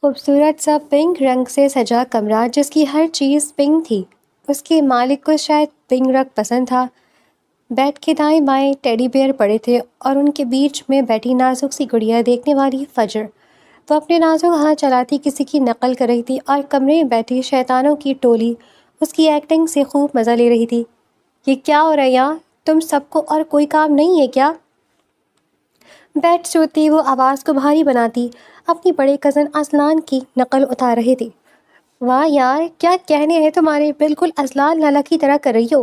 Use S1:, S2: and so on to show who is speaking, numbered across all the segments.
S1: خوبصورت سا پنک رنگ سے سجا کمرہ جس کی ہر چیز پنک تھی۔ اس کے مالک کو شاید پنک رنگ پسند تھا۔ بیڈ کے دائیں بائیں ٹیڈی بیئر پڑے تھے اور ان کے بیچ میں بیٹھی نازک سی گڑیا دیکھنے والی فجر۔ وہ اپنے نازک ہاتھ چلاتی کسی کی نقل کر رہی تھی اور کمرے میں بیٹھی شیطانوں کی ٹولی اس کی ایکٹنگ سے خوب مزہ لے رہی تھی۔ یہ کیا ہو رہا ہے یہاں؟ تم سب کو اور کوئی کام نہیں ہے کیا؟ بیڈ سے ہوتی وہ آواز کو بھاری بناتی اپنی بڑے کزن اذلان کی نقل اتار رہی تھی۔ واہ یار، کیا کہنے ہیں تمہارے، بالکل اذلان لالا کی طرح کر رہی ہو۔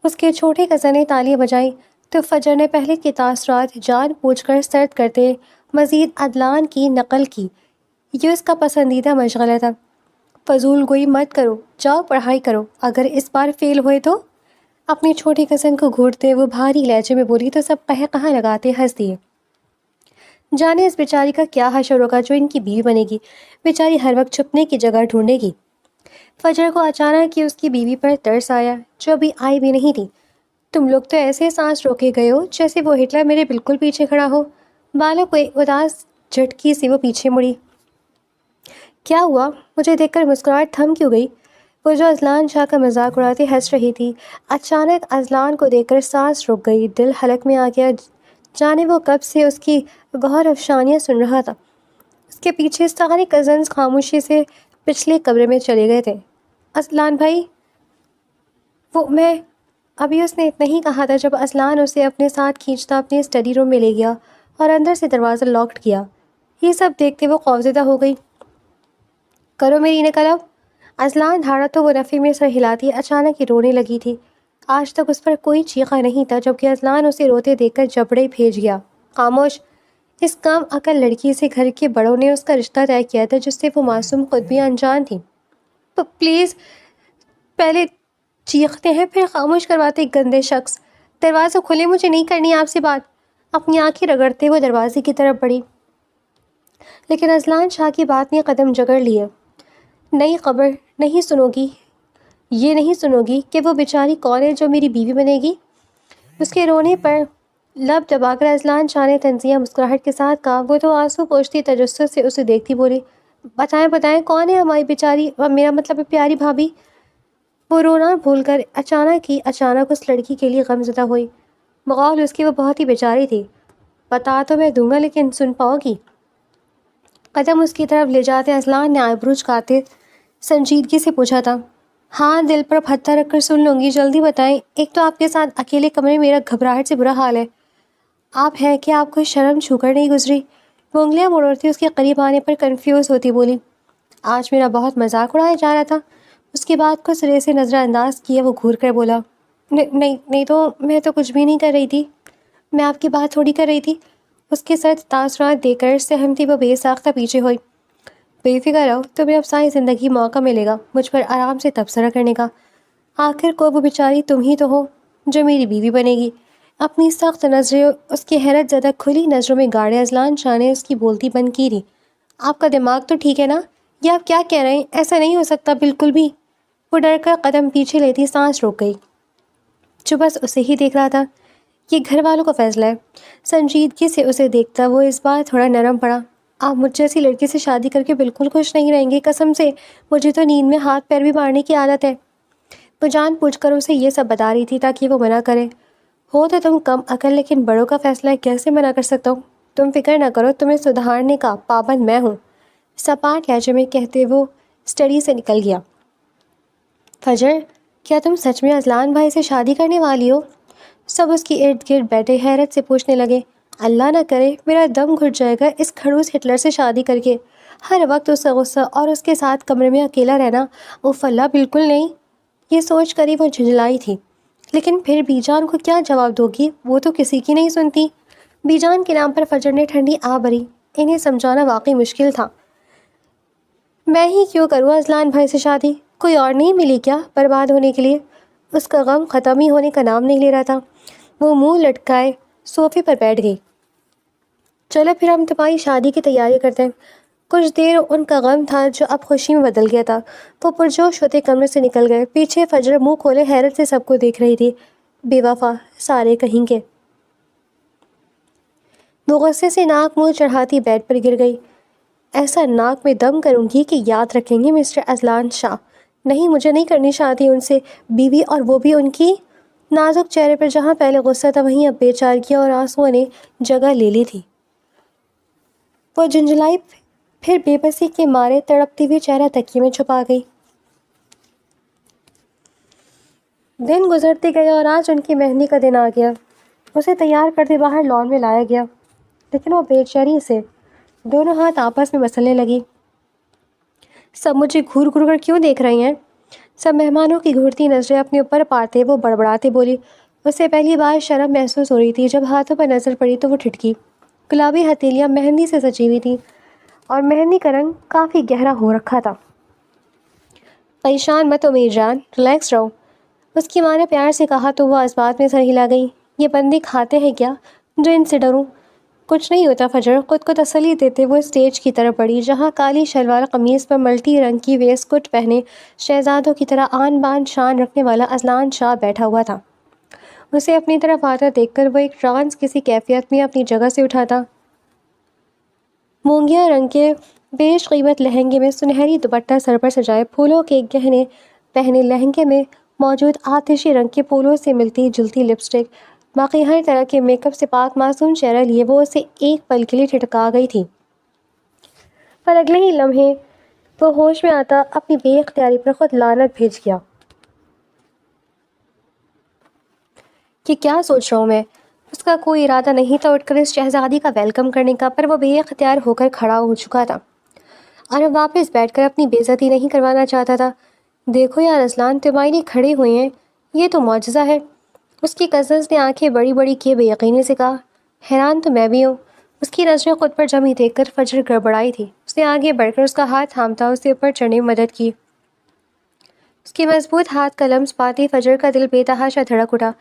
S1: اس کے چھوٹے کزن نے تالیاں بجائیں تو فجر نے پہلے کے تاثرات جان بوجھ کر سرد کرتے مزید اذلان کی نقل کی۔ یہ اس کا پسندیدہ مشغلہ تھا۔ فضول گوئی مت کرو، جاؤ پڑھائی کرو، اگر اس بار فیل ہوئے تو؟ اپنی چھوٹی کزن کو گھورتے وہ بھاری لہجے میں بولی تو سب قہقہہ لگاتے ہنس دیے۔ جانے اس بیچاری کا کیا حشر ہوگا جو ان کی بیوی بنے گی، بیچاری ہر وقت چھپنے کی جگہ ڈھونڈے گی۔ فجر کو اچانک ہی اس کی بیوی پر ترس آیا جو ابھی آئی بھی نہیں تھی۔ تم لوگ تو ایسے سانس روکے گئے ہو جیسے وہ ہٹلر میرے بالکل پیچھے کھڑا ہو۔ بالوں کو ایک اداس جھٹکی سے وہ پیچھے مڑی۔ کیا ہوا؟ مجھے دیکھ کر مسکراہٹ تھم کیوں گئی؟ وہ جو اذلان شاہ کا مذاق اڑاتے ہنس رہی تھی اچانک اذلان کو دیکھ کر سانس رک گئی، دل حلق میں آ گیا، جانے وہ کب سے اس کی گہر افشانیاں سن رہا تھا۔ اس کے پیچھے سارے کزنز خاموشی سے پچھلے کمرے میں چلے گئے تھے۔ اذلان بھائی، وہ میں ابھی اس نے اتنا ہی کہا تھا جب اذلان اسے اپنے ساتھ کھینچتا اپنے اسٹڈی روم میں لے گیا اور اندر سے دروازہ لاکڈ کیا۔ یہ سب دیکھتے وہ خوفزدہ ہو گئی۔ کرو میری نقل اب۔ اذلان دھاڑا تو وہ نفے میں سر ہلاتی اچانک ہی رونے لگی تھی۔ آج تک اس پر کوئی چیخا نہیں تھا جبکہ اذلان اسے روتے دیکھ کر جبڑے بھیج گیا۔ خاموش، اس کام عقل لڑکی سے گھر کے بڑوں نے اس کا رشتہ طے کیا تھا جس سے وہ معصوم خود بھی انجان تھی۔ پلیز، پہلے چیختے ہیں پھر خاموش کرواتے گندے شخص۔ دروازہ کھولے، مجھے نہیں کرنی آپ سے بات۔ اپنی آنکھیں رگڑتے وہ دروازے کی طرف بڑھی لیکن اذلان شاہ کی بات نے قدم جگڑ لیے۔ نئی خبر نہیں سنو گی، یہ نہیں سنو گی کہ وہ بیچاری کون ہے جو میری بیوی بنے گی؟ اس کے رونے پر لب دبا کر اذلان شاہ نے طنزیہ مسکراہٹ کے ساتھ کہا۔ وہ تو آنسو پوچھتی تجسس سے اسے دیکھتی بولی، بتائیں کون ہے ہماری بیچاری، میرا مطلب پیاری بھابھی؟ وہ رونا بھول کر اچانک اس لڑکی کے لیے غمزدہ ہوئی۔ بقول اس کی وہ بہت ہی بیچاری تھی۔ بتا تو میں دوں گا لیکن سن پاؤ گی؟ قدم اس کی طرف لے جاتے اذلان نے آئیبرو جھکاتے سنجیدگی سے پوچھا تھا۔ ہاں، دل پر پتھر رکھ کر سن لوں گی، جلدی بتائیں۔ ایک تو آپ کے ساتھ اکیلے کمرے میں میرا گھبراہٹ سے برا حال ہے۔ آپ ہیں کہ آپ کو شرم چھو کر نہیں گزری؟ وہ انگلیاں مڑوڑتی اس کے قریب آنے پر کنفیوز ہوتی بولی، آج میرا بہت مذاق اڑایا جا رہا تھا۔ اس کی بات کو سرے سے نظر انداز کیے وہ گھور کر بولا، نہیں تو میں تو کچھ بھی نہیں کر رہی تھی، میں آپ کی بات تھوڑی کر رہی تھی۔ اس کے ساتھ تاثرات دے کر سہمتی وہ بے ساختہ پیچھے ہوئی۔ بے فکر رہو، تمہیں اب ساری زندگی موقع ملے گا مجھ پر آرام سے تبصرہ کرنے کا۔ آخر کو وہ بیچاری تم ہی تو ہو جو میری بیوی بنے گی۔ اپنی سخت نظریں اس کے حیرت زدہ کھلی نظروں میں گاڑے اذلان شاہ نے اس کی بولتی بند کی دی۔ آپ کا دماغ تو ٹھیک ہے نا؟ یہ آپ کیا کہہ رہے ہیں؟ ایسا نہیں ہو سکتا بالکل بھی۔ وہ ڈر کر قدم پیچھے لیتی سانس روک گئی، جو بس اسے ہی دیکھ رہا تھا۔ یہ گھر والوں کا فیصلہ ہے۔ سنجیدگی سے اسے دیکھتا وہ اس بار تھوڑا نرم پڑا۔ آپ مجھ جیسی لڑکی سے شادی کر کے بالکل خوش نہیں رہیں گے، قسم سے، مجھے تو نیند میں ہاتھ پیر بھی مارنے کی عادت ہے۔ وہ جان بوجھ کر اسے یہ سب بتا رہی تھی تاکہ وہ منع کرے۔ ہو تو تم کم عقل لیکن بڑوں کا فیصلہ کیسے منع کر سکتا ہوں؟ تم فکر نہ کرو، تمہیں سدھارنے کا پابند میں ہوں، سپاٹ لہجے میں کہتے وہ اسٹڈی سے نکل گیا۔ فجر، کیا تم سچ میں اذلان بھائی سے شادی کرنے والی ہو؟ سب اس کی ارد گرد بیٹھے حیرت سے پوچھنے لگے۔ اللہ نہ کرے، میرا دم گھٹ جائے گا اس کھڑوس ہٹلر سے شادی کر کے، ہر وقت اس کا غصہ اور اس کے ساتھ کمرے میں اکیلا رہنا۔ اوف اللہ، بالکل نہیں۔ یہ سوچ کر ہی وہ جھنجھلائی تھی، لیکن پھر بی جان کو کیا جواب دو گی؟ وہ تو کسی کی نہیں سنتی۔ بی جان کے نام پر فجر نے ٹھنڈی آ بھری۔ انہیں سمجھانا واقعی مشکل تھا۔ میں ہی کیوں کروں اذلان بھائی سے شادی؟ کوئی اور نہیں ملی کیا برباد ہونے کے لیے؟ اس کا غم ختم ہی ہونے کا نام نہیں لے رہا تھا۔ وہ منہ لٹکائے صوفے پر بیٹھ گئی۔ چلو پھر ہم تمہاری شادی کی تیاری کرتے ہیں۔ کچھ دیر ان کا غم تھا جو اب خوشی میں بدل گیا تھا۔ وہ پرجوش ہوتے کمرے سے نکل گئے۔ پیچھے فجر منہ کھولے حیرت سے سب کو دیکھ رہی تھی۔ بے وفا سارے کہیں کے۔ وہ غصے سے ناک منہ چڑھاتی بیڈ پر گر گئی۔ ایسا ناک میں دم کروں گی کہ یاد رکھیں گے مسٹر اذلان شاہ۔ نہیں، مجھے نہیں کرنی شادی ان سے، بیوی، اور وہ بھی ان کی۔ نازک چہرے پر جہاں پہلے غصہ تھا وہیں اب بے چارگی اور آنسوؤں نے جگہ لے لی تھی۔ وہ جھنجھلائی، پھر بے بسی کے مارے تڑپتی ہوئی چہرہ تکیے میں چھپا گئی۔ دن گزرتے گئے اور آج ان کی مہندی کا دن آ گیا۔ اسے تیار کرتے باہر لان میں لایا گیا، لیکن وہ بے چینی سے دونوں ہاتھ آپس میں مسلنے لگی۔ سب مجھے گھور گھور کر کیوں دیکھ رہے ہیں؟ سب مہمانوں کی گھورتی نظریں اپنے اوپر پاتے وہ بڑبڑاتے بولی۔ اسے پہلی بار شرم محسوس ہو رہی تھی۔ جب ہاتھوں پر نظر پڑی تو وہ ٹھٹکی۔ گلابی ہتھیلیاں مہندی سے سجی ہوئی تھیں اور مہندی کا رنگ کافی گہرا ہو رکھا تھا۔ پریشان مت ہو میری جان، ریلیکس رہو، اس کی ماں نے پیار سے کہا تو وہ اس بات میں سر ہلا گئی۔ یہ بندے کھاتے ہیں کیا جو ان سے ڈروں؟ کچھ نہیں ہوتا فجر، خود کو تسلی دیتے وہ اسٹیج کی طرف بڑھی جہاں کالی شلوار قمیض پر ملٹی رنگ کی ویسٹ کوٹ پہنے شہزادوں کی طرح آن بان شان رکھنے والا اذلان شاہ بیٹھا ہوا تھا۔ اسے اپنی طرف آتا دیکھ کر وہ ایک ٹرانس کسی کیفیت میں اپنی جگہ سے اٹھا تھا۔ مونگیا رنگ کے بیش قیمت لہنگے میں سنہری دوپٹہ سر پر سجائے، پھولوں کے گہنے پہنے لہنگے میں موجود آتشی رنگ کے پھولوں سے ملتی جلتی لپسٹک، باقی ہر طرح کے میک اپ سے پاک معصوم چہرہ لیے وہ اسے ایک پل کے لیے ٹھٹکا گئی تھی، پر اگلے ہی لمحے وہ ہوش میں آتا اپنی بے اختیاری پر خود لعنت بھیج گیا۔ کہ کیا سوچ رہا ہوں میں؟ اس کا کوئی ارادہ نہیں تھا اٹھ کر اس شہزادی کا ویلکم کرنے کا، پر وہ بے اختیار ہو کر کھڑا ہو چکا تھا اور اب واپس بیٹھ کر اپنی بے عزتی نہیں کروانا چاہتا تھا۔ دیکھو یار اذلان، تمہارے لیے کھڑے ہوئے ہیں، یہ تو معجزہ ہے، اس کی کزنز نے آنکھیں بڑی بڑی کیے بے یقینی سے کہا۔ حیران تو میں بھی ہوں۔ اس کی نظریں خود پر جمی دیکھ کر فجر گڑبڑائی تھی۔ اس نے آگے بڑھ کر اس کا ہاتھ تھامتا اسے اوپر چڑھنے میں مدد کی۔ اس کے مضبوط ہاتھ کا لمس پاتے فجر کا دل بے تحاشا دھڑک اٹھا۔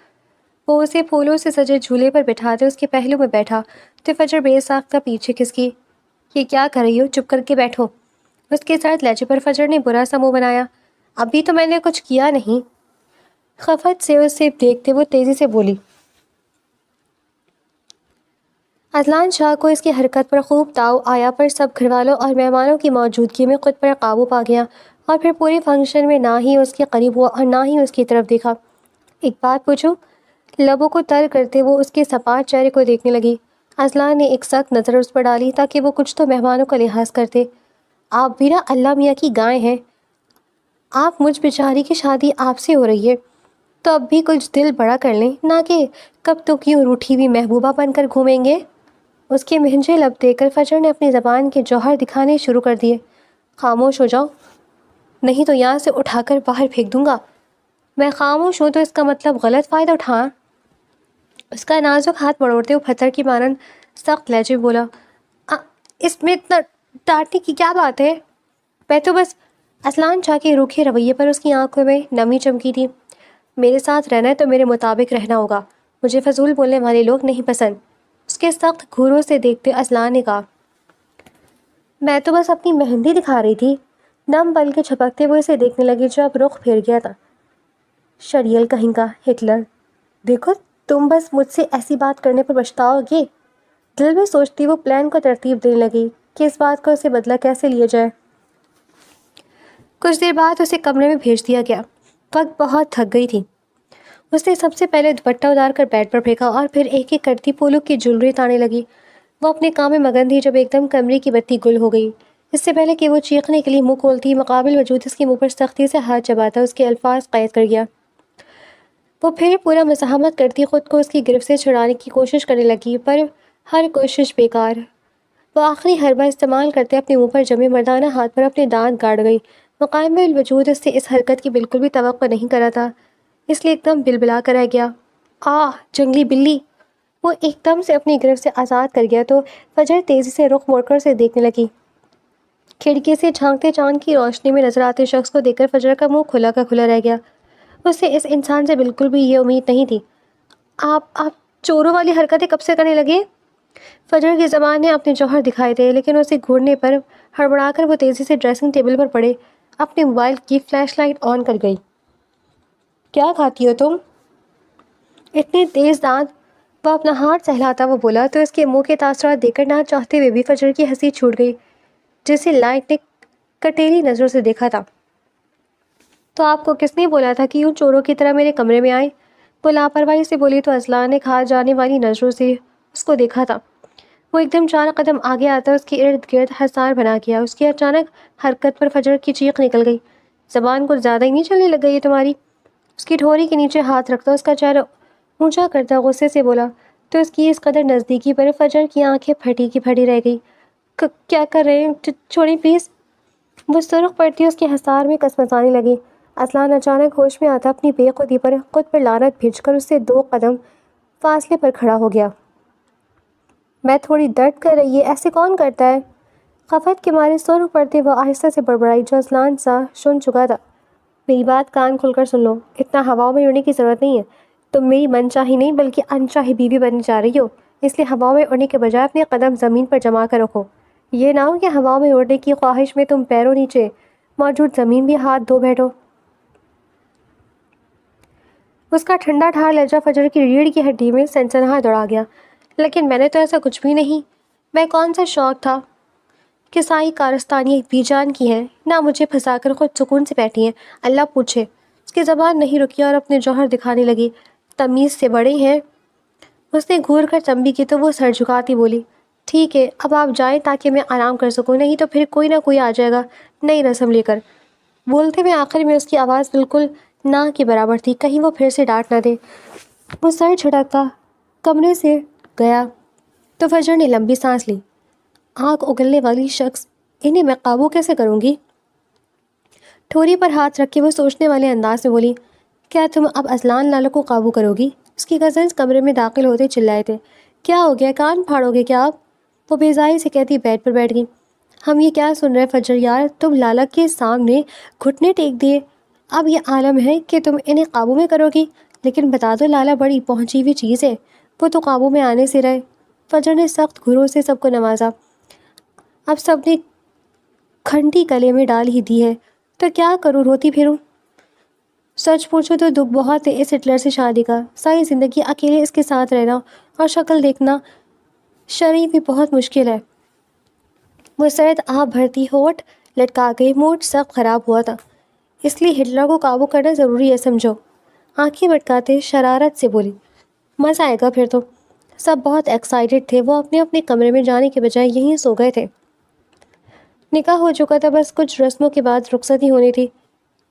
S1: وہ اسے پھولوں سے سجے جھولے پر بٹھاتے اس کے پہلو میں بیٹھا تو فجر بے ساختہ پیچھے کھسکی۔ یہ کیا کر رہی ہو؟ چپ کر کے بیٹھو۔ اس کے ساتھ لہجے پر فجر نے برا سا منہ بنایا۔ ابھی تو میں نے کچھ کیا نہیں۔ خفت سے اسے دیکھتے وہ تیزی سے بولی۔ اذلان شاہ کو اس کی حرکت پر خوب تاؤ آیا، پر سب گھر والوں اور مہمانوں کی موجودگی میں خود پر قابو پا گیا اور پھر پورے فنکشن میں نہ ہی اس کے قریب ہوا اور نہ ہی اس کی طرف دیکھا۔ ایک بات پوچھوں؟ لبوں کو تر کرتے وہ اس کے سپاٹ چہرے کو دیکھنے لگی۔ اذلان نے ایک سخت نظر اس پر ڈالی تاکہ وہ کچھ تو مہمانوں کا لحاظ کرتے۔ آپ بھی نا اللہ میاں کی گائے ہیں، آپ مجھ بیچاری کی شادی آپ سے ہو رہی ہے تو اب بھی کچھ دل بڑا کر لیں، نہ کہ کب تک یوں روٹھی ہوئی محبوبہ بن کر گھومیں گے۔ اس کے مہنجے لب دیکھ کر فجر نے اپنی زبان کے جوہر دکھانے شروع کر دیے۔ خاموش ہو جاؤ، نہیں تو یہاں سے اٹھا کر باہر پھینک دوں گا۔ میں خاموش ہوں تو اس کا مطلب غلط فائدہ اٹھا؟ اس کا نازک ہاتھ مڑوڑتے وہ پتھر کی مانند سخت لہجے میں بولا۔ اس میں اتنا ڈانٹنے کی کیا بات ہے؟ میں تو بس… اذلان شاہ کے روکھے رویے پر اس کی آنکھوں میں نمی چمکی تھی۔ میرے ساتھ رہنا ہے تو میرے مطابق رہنا ہوگا، مجھے فضول بولنے والے لوگ نہیں پسند۔ اس کے سخت گھوروں سے دیکھتے اذلان نے کہا۔ میں تو بس اپنی مہندی دکھا رہی تھی۔ دم بل کے چھپکتے وہ اسے دیکھنے لگی جو اب رخ پھیر گیا تھا۔ شریل کہیں کا ہٹلر، دیکھو تم بس مجھ سے ایسی بات کرنے پر پچھتاؤ گے۔ دل میں سوچتی وہ پلان کو ترتیب دینے لگی کہ اس بات کا اسے بدلہ کیسے لیا جائے۔ کچھ دیر بعد اسے کمرے میں بھیج دیا گیا۔ وقت بہت تھک گئی تھی۔ اس نے سب سے پہلے دوپٹہ اتار کر بیڈ پر پھینکا اور پھر ایک ایک کرتی پھولوں کی جولری تانے لگی۔ وہ اپنے کام میں مگن تھی جب ایک دم کمرے کی بتی گل ہو گئی۔ اس سے پہلے کہ وہ چیخنے کے لیے منہ کھولتی، مقابل وجود اس کے منہ پر سختی سے ہاتھ چباتا اس کے الفاظ قید کر گیا۔ وہ پھر پورا مزاحمت کرتی خود کو اس کی گرفت سے چھڑانے کی کوشش کرنے لگی، پر ہر کوشش بیکار۔ وہ آخری حربہ استعمال کرتے اپنے منہ پر جمے مردانہ ہاتھ پر اپنے دانت گاڑ گئی۔ مقامی الوجود اس سے اس حرکت کی بالکل بھی توقع نہیں کرا تھا، اس لیے ایک دم بلبلا کر رہ گیا۔ جنگلی بلی! وہ ایک دم سے اپنی گرفت سے آزاد کر گیا تو فجر تیزی سے رخ موڑ کر اسے دیکھنے لگی۔ کھڑکی سے جھانکتے چاند کی روشنی میں نظر آتے شخص کو دیکھ کر فجر کا منہ کھلا کا کھلا رہ گیا۔ اسے اس انسان سے بالکل بھی یہ امید نہیں تھی۔ آپ چوروں والی حرکتیں کب سے کرنے لگے؟ فجر کی زبان نے اپنے جوہر دکھائے تھے، لیکن اسے گھورنے پر ہڑبڑا کر وہ تیزی سے ڈریسنگ ٹیبل پر پڑے اپنے موبائل کی فلیش لائٹ آن کر گئی۔ کیا کھاتی ہو تم؟ اتنے تیز دانت! وہ اپنا ہاتھ سہلاتا وہ بولا تو اس کے منہ کے تاثرات دیکھ کر نہ چاہتے ہوئے بھی فجر کی ہنسی چھوٹ گئی۔ جسے لائٹ نے کٹیلی نظروں سے دیکھا تھا۔ تو آپ کو کس نے بولا تھا کہ یوں چوروں کی طرح میرے کمرے میں آئے؟ وہ لاپرواہی سے بولی تو اذلان نے کھا جانے والی نظروں سے اس کو دیکھا تھا۔ وہ ایک دم 4 قدم آگے آتا اس کے ارد گرد حصار بنا گیا۔ اس کی اچانک حرکت پر فجر کی چیخ نکل گئی۔ زبان کو زیادہ ہی نہیں چلنے لگ گئی ہے تمہاری؟ اس کی ٹھوری کے نیچے ہاتھ رکھتا اس کا چہرہ اونچا کرتا غصے سے بولا تو اس کی اس قدر نزدیکی پر فجر کی آنکھیں پھٹی کی پھٹی رہ گئی۔ کیا کر رہے ہیں؟ چھوڑیں پلیز۔ وہ سرخ پڑتی اس کے حصار میں کسمسانے لگی۔ اذلان اچانک ہوش میں آتا اپنی بے خودی پر خود پر لعنت بھیج کر اس سے 2 قدم فاصلے پر کھڑا ہو گیا۔ میں تھوڑی درد کر رہی ہے، ایسے کون کرتا ہے؟ خفت کے مارے سرخ پڑتے وہ آہستہ سے بڑبڑائی جو اذلان سا سن چکا تھا۔ میری بات کان کھل کر سن لو، اتنا ہواؤں میں اڑنے کی ضرورت نہیں ہے۔ تم میری من چاہی نہیں بلکہ انچاہی بیوی بننے جا رہی ہو، اس لیے ہواؤں میں اڑنے کے بجائے اپنے قدم زمین پر جما کر رکھو۔ یہ نہ ہو کہ ہواؤں میں اڑنے کی خواہش میں تم پیروں نیچے موجود زمین بھی ہاتھ دھو بیٹھو۔ اس کا ٹھنڈا ٹھار لہجہ فجر کی ریڑھ کی ہڈی میں سنسناہٹ دوڑا گیا۔ لیکن میں نے تو ایسا کچھ بھی نہیں۔ میں کون سا شوق تھا کہ سائی کارستانی ایک بی جان کی ہے، نہ مجھے پھنسا کر خود سکون سے بیٹھی ہیں، اللہ پوچھے۔ اس کی زبان نہیں رکی اور اپنے جوہر دکھانے لگی۔ تمیز سے بڑے ہیں۔ اس نے گھور کر تنبیہ کی تو وہ سر جھکاتی بولی، ٹھیک ہے اب آپ جائیں تاکہ میں آرام کر سکوں، نہیں تو پھر کوئی نہ کوئی آ جائے گا نئی رسم لے کر۔ بولتے میں آخر میں اس کی آواز بالکل نہ کے برابر تھی، کہیں وہ پھر سے ڈانٹ نہ دے۔ وہ سر جھٹکتا کمرے سے گیا تو فجر نے لمبی سانس لی۔ آنکھ اگلنے والی شخص، انہیں میں قابو کیسے کروں گی؟ ٹھوری پر ہاتھ رکھ کے وہ سوچنے والے انداز میں بولی، کیا تم اب اذلان لالا کو قابو کرو گی؟ اس کی کزنز کمرے میں داخل ہوتے چلائے تھے، کیا ہو گیا، کان پھاڑو گے کیا آپ؟ وہ بیزاری سے کہتی بیڈ پر بیٹھ گئی۔ ہم یہ کیا سن رہے فجر یار، تم لالا کے سامنے گھٹنے ٹیک دیے، اب یہ عالم ہے کہ تم انہیں قابو میں کرو گی؟ لیکن بتا دو لالا بڑی پہنچی ہوئی چیز ہے، وہ تو قابو میں آنے سے رہے۔ فجر نے سخت گھروں سے سب کو نوازا۔ اب سب نے کھنٹی گلے میں ڈال ہی دی ہے تو کیا کروں، روتی پھروں؟ سچ پوچھو تو دکھ بہت ہے اس ہٹلر سے شادی کا، ساری زندگی اکیلے اس کے ساتھ رہنا اور شکل دیکھنا شرعی بھی بہت مشکل ہے۔ وہ سرد آہ بھرتی ہونٹ لٹکا گئی، موڈ سب خراب ہوا تھا، اس لیے ہٹلر کو قابو کرنا ضروری ہے سمجھو۔ آنکھیں بٹکاتے شرارت سے بولی، مزہ آئے گا پھر تو۔ سب بہت ایکسائٹڈ تھے، وہ اپنے اپنے کمرے میں جانے کے بجائے یہیں سو گئے تھے۔ نکاح ہو چکا تھا، بس کچھ رسموں کے بعد رخصتی ہونی تھی۔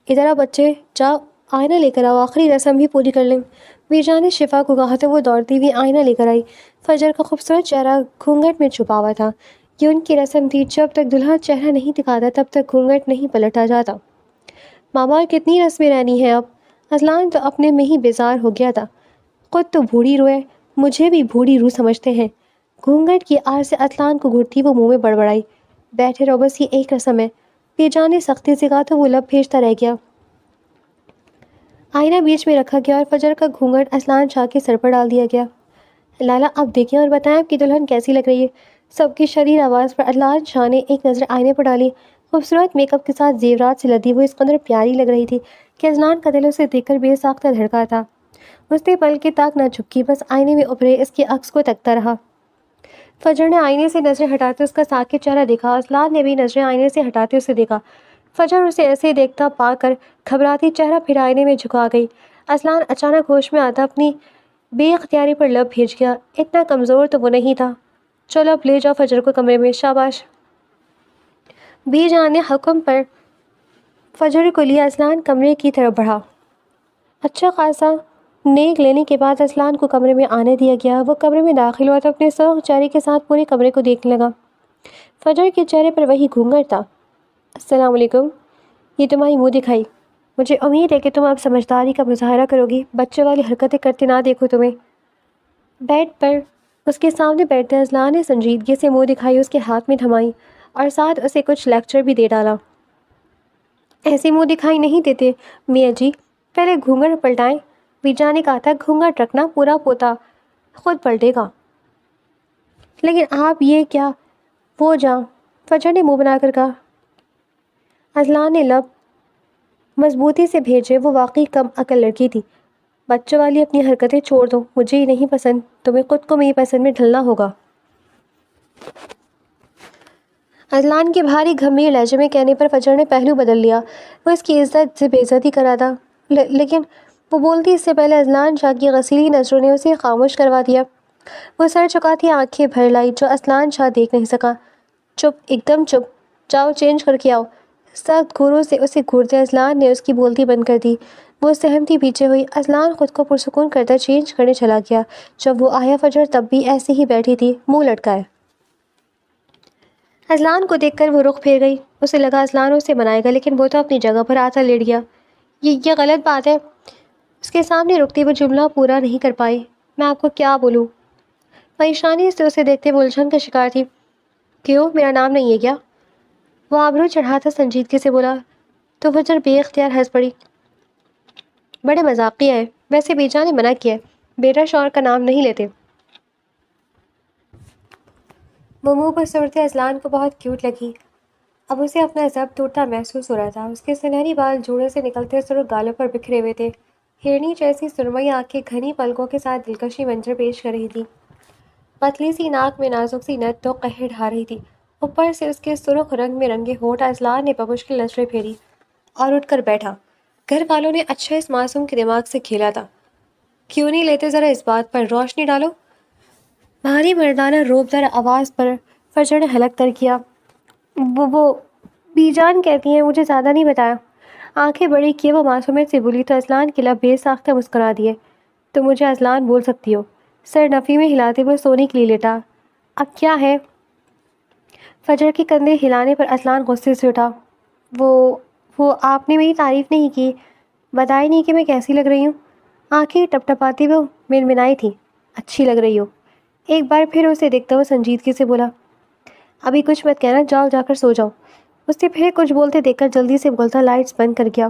S1: ادھر آؤ بچے، جاؤ آئینہ لے کر آؤ، آخری رسم بھی پوری کر لیں۔ بیجا نے شفا کو کہا تو وہ دوڑتی ہوئی آئینہ لے کر آئی۔ فجر کا خوبصورت چہرہ گھونگھٹ میں چھپا ہوا تھا۔ یہ ان کی رسم تھی، جب تک دلہا چہرہ نہیں دکھاتا تب تک گھونگھٹ نہیں پلٹا جاتا۔ ماما اور کتنی رسمیں رہنی ہیں اب؟ اذلان تو اپنے میں ہی بیزار ہو گیا تھا۔ خود تو بوڑھی روح ہے، مجھے بھی بوڑھی روح سمجھتے ہیں۔ گھونگھٹ کی آڑ سے اذلان کو گھٹتی وہ منہ میں بڑبڑائی، بیٹھے رہو بس یہ ایک رسم ہے۔ بیجا نے سختی سے کہا تو وہ لب بھیجتا رہ گیا۔ آئینہ بیچ میں رکھا گیا اور فجر کا گھونگھٹ اذلان شاہ کے سر پر ڈال دیا گیا۔ لالا اب دیکھیں اور بتائیں آپ کی دلہن کیسی لگ رہی ہے؟ سب کی شریر آواز پر اذلان شاہ نے ایک نظر آئینے پر ڈالی۔ خوبصورت میک اپ کے ساتھ زیورات سے لدی وہ اس قدر پیاری لگ رہی تھی کہ اذلان کا دل اسے دیکھ کر بے ساختہ دھڑکا تھا۔ اس نے پل کے تاک نہ جھپکی، بس آئینے میں ابھرے اس کے عکس کو تکتا رہا۔ فجر نے آئینے سے نظریں ہٹاتے اس کا ساکت چہرہ دیکھا، اذلان نے بھی نظریں آئینے سے ہٹاتے اسے دیکھا۔ فجر اسے ایسے ہی دیکھتا پا کر گھبراتی چہرہ پھر آئینے میں جھکا گئی۔ اذلان اچانک ہوش میں آتا اپنی بے اختیاری پر لب بھیج گیا، اتنا کمزور تو وہ نہیں تھا۔ چلو اب لے جاؤ فجر کو کمرے میں، شاباش۔ بی جان نے حکم پر فجر کو لیا، اذلان کمرے کی طرف بڑھا۔ اچھا خاصا نیک لینے کے بعد اذلان کو کمرے میں آنے دیا گیا۔ وہ کمرے میں داخل ہوا تو اپنے سرخ چہرے کے ساتھ پورے کمرے کو دیکھنے لگا۔ فجر کے چہرے پر وہی گھونگھٹ تھا۔ السلام علیکم، یہ تمہاری منہ دکھائی، مجھے امید ہے کہ تم اب سمجھداری کا مظاہرہ کرو گی، بچے والی حرکتیں کرتے نہ دیکھو تمہیں۔ بیڈ پر اس کے سامنے بیٹھتے اذلان نے سنجیدگی سے منہ دکھائی اس کے ہاتھ میں تھمائی اور ساتھ اسے کچھ لیکچر بھی دے ڈالا۔ ایسے منہ دکھائی نہیں دیتے میاں جی، پہلے گھونگھٹ پلٹائیں۔ بیجا نے کہا تھا گھونگھٹ رکھنا، پورا پوتا خود پلٹے گا۔ لیکن آپ یہ کیا، وہ جاں، فجر نے منہ بنا کر کہا۔ اذلان نے لب مضبوطی سے بھیجے، وہ واقعی کم عقل لڑکی تھی۔ بچوں والی اپنی حرکتیں چھوڑ دو، مجھے یہ نہیں پسند، تمہیں خود کو میری پسند میں ڈھلنا ہوگا۔ اذلان کے بھاری گھمیر لہجے میں کہنے پر فجر نے پہلو بدل لیا۔ وہ اس کی عزت سے بے عزتی کر رہا تھا، لیکن وہ بولتی اس سے پہلے اذلان شاہ کی غسیلی نظروں نے اسے خاموش کروا دیا۔ وہ سر چکاتی آنکھیں بھر لائی جو اذلان شاہ دیکھ نہیں سکا۔ چپ، ایک دم چپ، جاؤ چینج کر کے آؤ۔ سخت گھوروں سے اسے گھورتے اذلان نے اس کی بولتی بند کر دی۔ وہ سہمتی پیچھے ہوئی۔ اذلان خود کو پرسکون کرتا چینج کرنے چلا گیا۔ جب وہ آیا فجر تب بھی ایسے ہی بیٹھی تھی، منہ لٹکائے۔ اذلان کو دیکھ کر وہ رخ پھیر گئی۔ اسے لگا اذلان اسے منائے گا، لیکن وہ تو اپنی جگہ پر آتا لیٹ گیا۔ یہ غلط بات ہے۔ اس کے سامنے رکتی وہ جملہ پورا نہیں کر پائی۔ میں آپ کو کیا بولوں؟ پریشانی سے اسے دیکھتے وہ الجھن کا شکار تھی۔ کیوں، میرا نام نہیں ہے کیا؟ وہ آبرو چڑھاتا سنجیدگی سے بولا تو فجر بے اختیار ہنس پڑی۔ بڑے مذاقیہ ہیں، ویسے بیجا نے منع کیا ہے، بیٹا شوہر کا نام نہیں لیتے۔ وہ منہ پر سورتے اذلان کو بہت کیوٹ لگی۔ اب اسے اپنا ضبط ٹوٹتا محسوس ہو رہا تھا۔ اس کے سنہری بال جوڑے سے نکلتے سرخ گالوں پر بکھرے ہوئے تھے۔ ہرنی جیسی سرمئی آنکھیں گھنی پلکوں کے ساتھ دلکشی منظر پیش کر رہی تھی۔ پتلی سی ناک میں نازک سی نت تو قہر ڈھا رہی تھی۔ اوپر سے اس کے سرخ رنگ میں رنگے ہونٹ۔ اذلان نے بمشکل نظریں پھیری اور اٹھ کر بیٹھا۔ گھر والوں نے اچھا اس معصوم کے دماغ سے کھیلا تھا۔ کیوں نہیں لیتے ذرا اس بات پر روشنی ڈالو؟ بھاری مردانہ روب در آواز پر فجر نے حلق تر کیا۔ وہ بیجان کہتی ہیں، مجھے زیادہ نہیں بتایا۔ آنکھیں بڑی کیے وہ معصومیت سے بولی تو اذلان کے لب بے ساختہ مسکرا دیے۔ تو مجھے اذلان بول سکتی ہو۔ سر نفی میں ہلاتے ہوئے سونے کے لیے لیٹا۔ اب کیا ہے؟ فجر کے کندھے ہلانے پر اذلان غصے سے اٹھا۔ وہ آپ نے میری تعریف نہیں کی، بتائی نہیں کہ میں کیسی لگ رہی ہوں۔ آنکھیں ٹپ ٹپاتی وہ منمنائی تھی۔ اچھی لگ رہی ہو۔ ایک بار پھر اسے دیکھتا ہوا سنجیدگی سے بولا۔ ابھی کچھ مت کہنا، جاؤ جا کر سو جاؤ۔ اس نے پھر کچھ بولتے دیکھ کر جلدی سے بولتا لائٹس بند کر گیا۔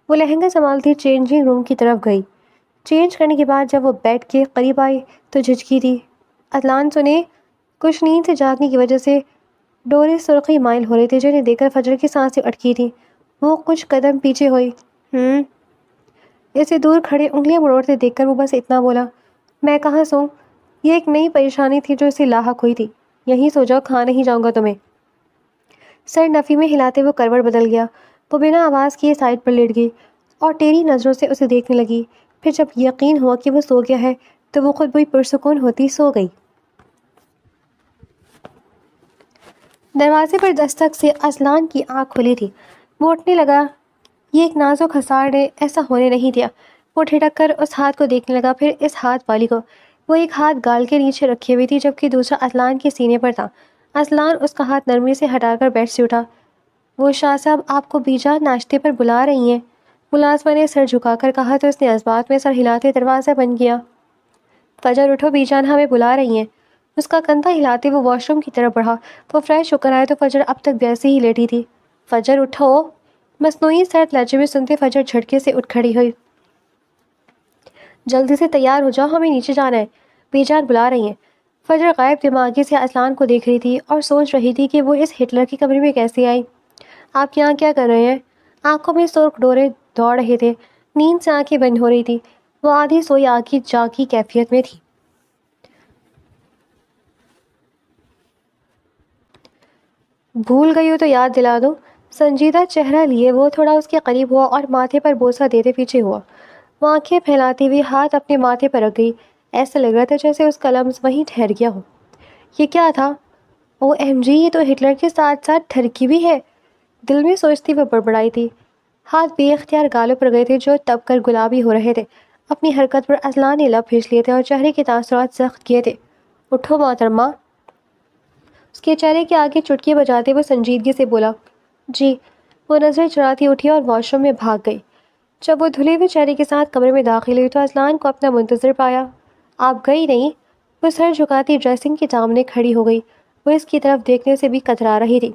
S1: وہ لہنگا سنبھالتی چینجنگ روم کی طرف گئی۔ چینج کرنے کے بعد جب وہ بیڈ کے قریب آئی تو جھجکی تھی۔ اذلان سنے، کچھ نیند سے جاگنے کی وجہ سے ڈورے سرخی مائل ہو رہے تھے جنہیں دیکھ کر فجر کی سانسیں اٹکی تھی۔ وہ کچھ قدم پیچھے ہوئی۔ اسے دور کھڑے انگلیاں مروڑتے دیکھ کر وہ بس اتنا بولا، میں کہاں سوں؟ یہ ایک نئی پریشانی تھی جو اسے لاحق ہوئی تھی۔ یہیں سو جاؤ، کھا نہیں جاؤں گا تمہیں۔ سر نفی میں ہلاتے وہ کروٹ بدل گیا۔ وہ بنا آواز کیے سائڈ پر لیٹ گئی اور ٹیڑھی نظروں سے اسے دیکھنے لگی۔ پھر جب یقین ہوا کہ وہ سو گیا ہے تو وہ خود بھی پرسکون ہوتی سو گئی۔ دروازے پر دستک سے اذلان کی آنکھ کھلی تھی۔ وہ اٹھنے لگا۔ یہ ایک نازک ہسار نے ایسا ہونے نہیں دیا۔ وہ ٹھٹک کر اس ہاتھ کو دیکھنے لگا، پھر اس ہاتھ والی کو۔ وہ ایک ہاتھ گال کے نیچے رکھی ہوئی تھی جبکہ دوسرا اذلان کے سینے پر تھا۔ اذلان اس کا ہاتھ نرمی سے ہٹا کر بیڈ سے اٹھا۔ وہ شاہ صاحب آپ کو بیجان ناشتے پر بلا رہی ہیں، ملازمہ نے سر جھکا کر کہا تو اس نے اسبات میں سر ہلاتے دروازہ بند کیا۔ فجر اٹھو، بیجان ہمیں بلا رہی ہیں۔ اس کا کندھا ہلاتے وہ واش روم کی طرف بڑھا۔ وہ فریش ہو کر آئے تو فجر اب تک ویسے ہی لیٹی تھی۔ فجر اٹھو، مصنوعی سرد لہجے میں سنتے فجر جھٹکے سے اٹھ کھڑی ہوئی۔ جلدی سے تیار ہو جاؤ، ہمیں نیچے جانا ہے، بیجان بلا رہی ہیں۔ فجر غائب دماغی سے اذلان کو دیکھ رہی تھی اور سوچ رہی تھی کہ وہ اس ہٹلر کے کمرے میں کیسے آئی۔ آپ یہاں کیا کر رہے ہیں؟ آنکھوں میں سرخ ڈورے دوڑ رہے تھے۔ نیند سے آنکھیں بند ہو رہی تھی۔ وہ آدھی سوئی آدھی جاگی کیفیت میں تھی۔ بھول گئی ہو تو یاد دلا دو۔ سنجیدہ چہرہ لیے وہ تھوڑا اس کے قریب ہوا اور ماتھے پر بوسہ دیتے پیچھے ہوا۔ وہ آنکھیں پھیلاتی ہوئی ہاتھ اپنے ماتھے پر رکھ گئی۔ ایسا لگ رہا تھا جیسے اس کا لمس وہیں ٹھہر گیا ہو۔ یہ کیا تھا؟ او ایم جی، یہ تو ہٹلر کے ساتھ ساتھ ٹھرکی بھی ہے، دل میں سوچتی وہ بڑبڑائی تھی۔ ہاتھ بے اختیار گالوں پر گئے تھے جو تب کر گلابی ہو رہے تھے۔ اپنی حرکت پر اذلان نے لب پھینچ لیے تھے اور چہرے کے تاثرات سخت کیے تھے۔ اٹھو محترمہ۔ اس کے چہرے کے آگے چٹکی بجاتے وہ سنجیدگی سے بولا، جی۔ وہ نظریں چراتی اٹھی اور واش روم میں بھاگ گئی۔ جب وہ دھلے ہوئے چہرے کے ساتھ کمرے میں داخل ہوئی تو اذلان کو اپنا منتظر پایا۔ آپ گئی نہیں؟ وہ سر جھکاتی ڈریسنگ کے سامنے کھڑی ہو گئی۔ وہ اس کی طرف دیکھنے سے بھی کترا رہی تھی۔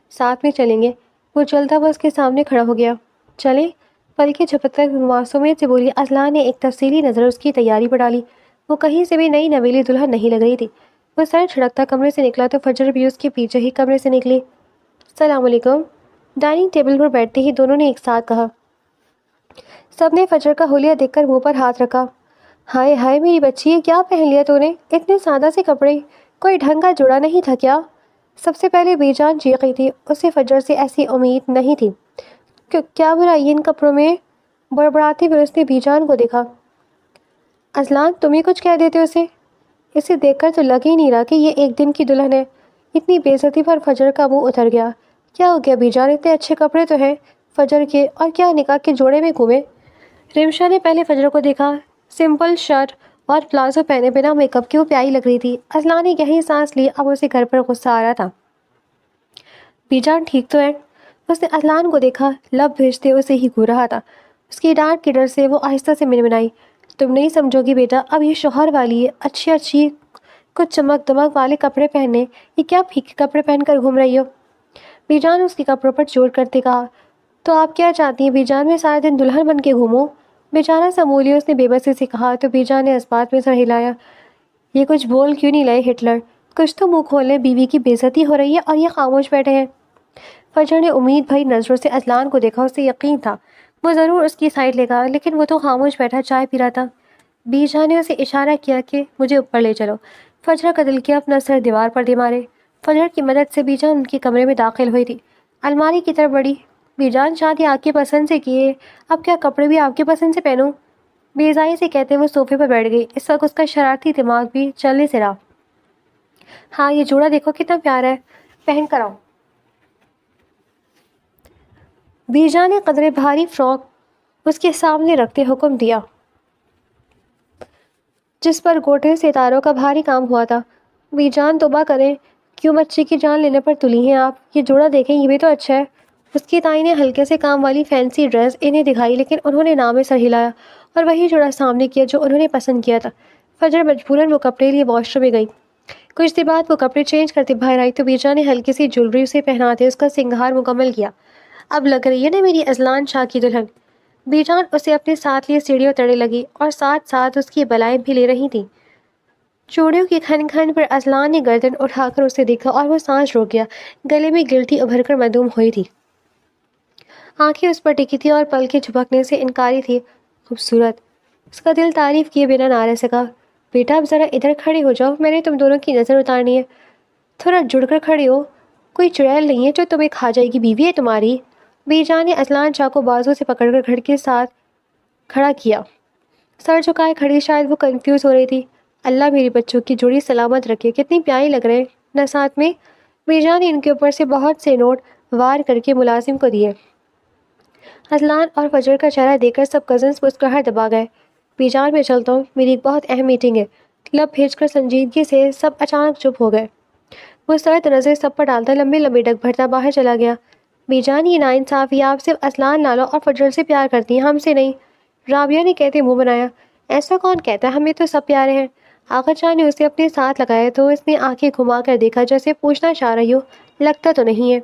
S1: ساتھ میں چلیں گے؟ وہ چلتا ہوا اس کے سامنے کھڑا ہو گیا۔ چلیں؟ پلکیں جھپکتے معصومیت سے بولی۔ اذلان نے ایک تفصیلی نظر اس کی تیاری پر ڈالی۔ وہ کہیں سے بھی نئی نویلی دلہن نہیں لگ رہی تھی۔ وہ سر چھڑکتا کمرے سے نکلا تو فجر بھی اس کے پیچھے ہی کمرے سے نکلی۔ السلام علیکم، ڈائننگ ٹیبل پر بیٹھتے ہی دونوں نے ایک ساتھ کہا۔ سب نے فجر کا حلیہ دیکھ کر منہ پر ہاتھ رکھا۔ ہائے ہائے میری بچی، یہ کیا پہن لیا تو نے؟ اتنے سادہ سے کپڑے، کوئی ڈھنگ کا جوڑا نہیں تھا کیا؟ سب سے پہلے بی جان چیخ رہی تھی، اسے فجر سے ایسی امید نہیں تھی۔ کیا برائی ان کپڑوں میں؟ بڑبڑاتے ہوئے اس نے بی جان کو دیکھا۔ اذلان تم ہی کچھ کہہ دیتے اسے دیکھ کر تو لگ ہی نہیں رہا کہ یہ ایک دن کی دلہن ہے۔ اتنی بے عزتی پر فجر کا منہ اتر گیا۔ کیا ہو گیا بی جان؟ اتنے اچھے کپڑے تو ہیں فجر کے، اور کیا نکاح کے جوڑے میں گھومے؟ رمشا نے پہلے فجر کو دیکھا، سمپل شرٹ اور پلازو پہنے بنا میک اپ کی وہ پیاری لگ رہی تھی۔ اذلان نے گہری سانس لی، اب اسے گھر پر غصہ آ رہا تھا۔ بی جان ٹھیک تو ہے؟ اس نے اذلان کو دیکھا، لب بھیجتے اسے ہی گھور رہا تھا۔ اس کی ڈانٹ کے ڈر سے وہ آہستہ سے منمنائی، تم نہیں سمجھو گی بیٹا، اب یہ شوہر والی ہے، اچھی کچھ چمک دمک والے کپڑے پہننے، یہ کیا پھیکے کپڑے پہن کر گھوم رہی ہو؟ بی جان اس کے کپڑوں پر چوٹ کرتے کہا، تو آپ کیا چاہتی ہیں بی جان، میں سارے دن دلہن بن کے گھوموں؟ بیچارہ سمولی اس نے بے بسی سے کہا، تو بی جان نے اس بات میں سر ہلایا، یہ کچھ بول کیوں نہیں لائے ہٹلر؟ کچھ تو منہ کھول لیں، بیوی کی بے عزتی ہو رہی ہے اور یہ خاموش بیٹھے ہیں۔ فجر نے امید بھری نظروں سے اذلان کو دیکھا، اسے یقین تھا وہ ضرور اس کی سائڈ لے گا، لیکن وہ تو خاموش بیٹھا چائے پی رہا تھا۔ بی جان نے اسے اشارہ کیا کہ مجھے اوپر لے چلو۔ فجر کا دل کیا اپنا سر دیوار پر دے مارے۔ فجر کی مدد سے بی جان ان کے کمرے میں داخل ہوئی تھی۔ الماری کی طرف بڑھی، بی جان شادی آپ کی پسند سے کیے، اب کیا کپڑے بھی آپ کی پسند سے پہنوں؟ بے سے کہتے وہ صوفے پر بیٹھ گئی۔ اس وقت اس کا شرارتی دماغ بھی چلنے سے رہا۔ ہاں یہ جوڑا دیکھو کتنا پیارا ہے، پہن کر آؤ۔ بی جان نے قدرے بھاری فراک اس کے سامنے رکھتے حکم دیا، جس پر گوٹے ستاروں کا بھاری کام ہوا تھا۔ بی جان توبہ کریں، کیوں بچے کی جان لینے پر تلی ہیں آپ؟ یہ جوڑا دیکھیں، یہ بھی تو اچھا ہے۔ اس کی تائی نے ہلکے سے کام والی فینسی ڈریس انہیں دکھائی، لیکن انہوں نے نام سر ہلایا اور وہی جوڑا سامنے کیا جو انہوں نے پسند کیا تھا۔ فجر مجبوراً وہ کپڑے لیے واش روم میں گئی۔ کچھ دیر بعد وہ کپڑے چینج کرتے باہر آئی تو بی جان نے ہلکی سی جولری اسے پہناتے اس کا سنگھار مکمل کیا۔ اب لگ رہی ہے نا میری اذلان شاہ کی دلہن۔ بی جان اسے اپنے ساتھ لیے سیڑھیوں تڑے لگی اور ساتھ ساتھ اس کی بلائیں بھی لے رہی تھی۔ چوڑیوں کی کھن کھن پر اذلان نے گردن اٹھا کر اسے دیکھا اور وہ سانس روک گیا، گلے میں گلٹی ابھر کر معدوم ہوئی تھی۔ آنکھیں اس پر ٹکی تھی اور پلکیں جھپکنے سے انکاری تھی۔ خوبصورت، اس کا دل تعریف کیے بنا نہ رہ سکا۔ بیٹا اب ذرا ادھر کھڑے ہو جاؤ، میں نے تم دونوں کی نظر اتارنی ہے۔ تھوڑا جڑ کر کھڑے ہو، کوئی چڑیل نہیں ہے جو تمہیں کھا جائے گی، بیوی ہے تمہاری۔ بی جان نے اذلان شاہ کو بازو سے پکڑ کر گھر کے ساتھ کھڑا کیا، سر جھکائے کھڑی، شاید وہ کنفیوز ہو رہی تھی۔ اللہ میری بچوں کی جوڑی سلامت رکھے، کتنی پیاری لگ رہے ہیں نہ ساتھ میں۔ بی جان نے ان کے اوپر سے بہت سے نوٹ وار کر کے ملازم کو دیے۔ اذلان اور فجر کا چہرہ دیکھ کر سب کزنس مسکراہٹ دبا گئے۔ بی جان میں چلتا ہوں، میری ایک بہت اہم میٹنگ ہے۔ لب بھیج کر سنجیدگی سے سب اچانک چپ ہو گئے۔ وہ سرد نظر سب پر ڈالتا لمبے لمبے ڈگ بھرتا باہر چلا گیا۔ بی جان یہ ناانصافی، آپ صرف اذلان لالو اور فجر سے پیار کرتی ہیں، ہم سے نہیں۔ رابعہ نے کہتے منہ بنایا، ایسا کون کہتا ہے، ہمیں تو سب پیارے ہیں۔ آغا جان نے اسے اپنے ساتھ لگایا تو اس نے آنکھیں گھما کر دیکھا جیسے پوچھنا چاہ رہی ہو، لگتا تو نہیں ہے۔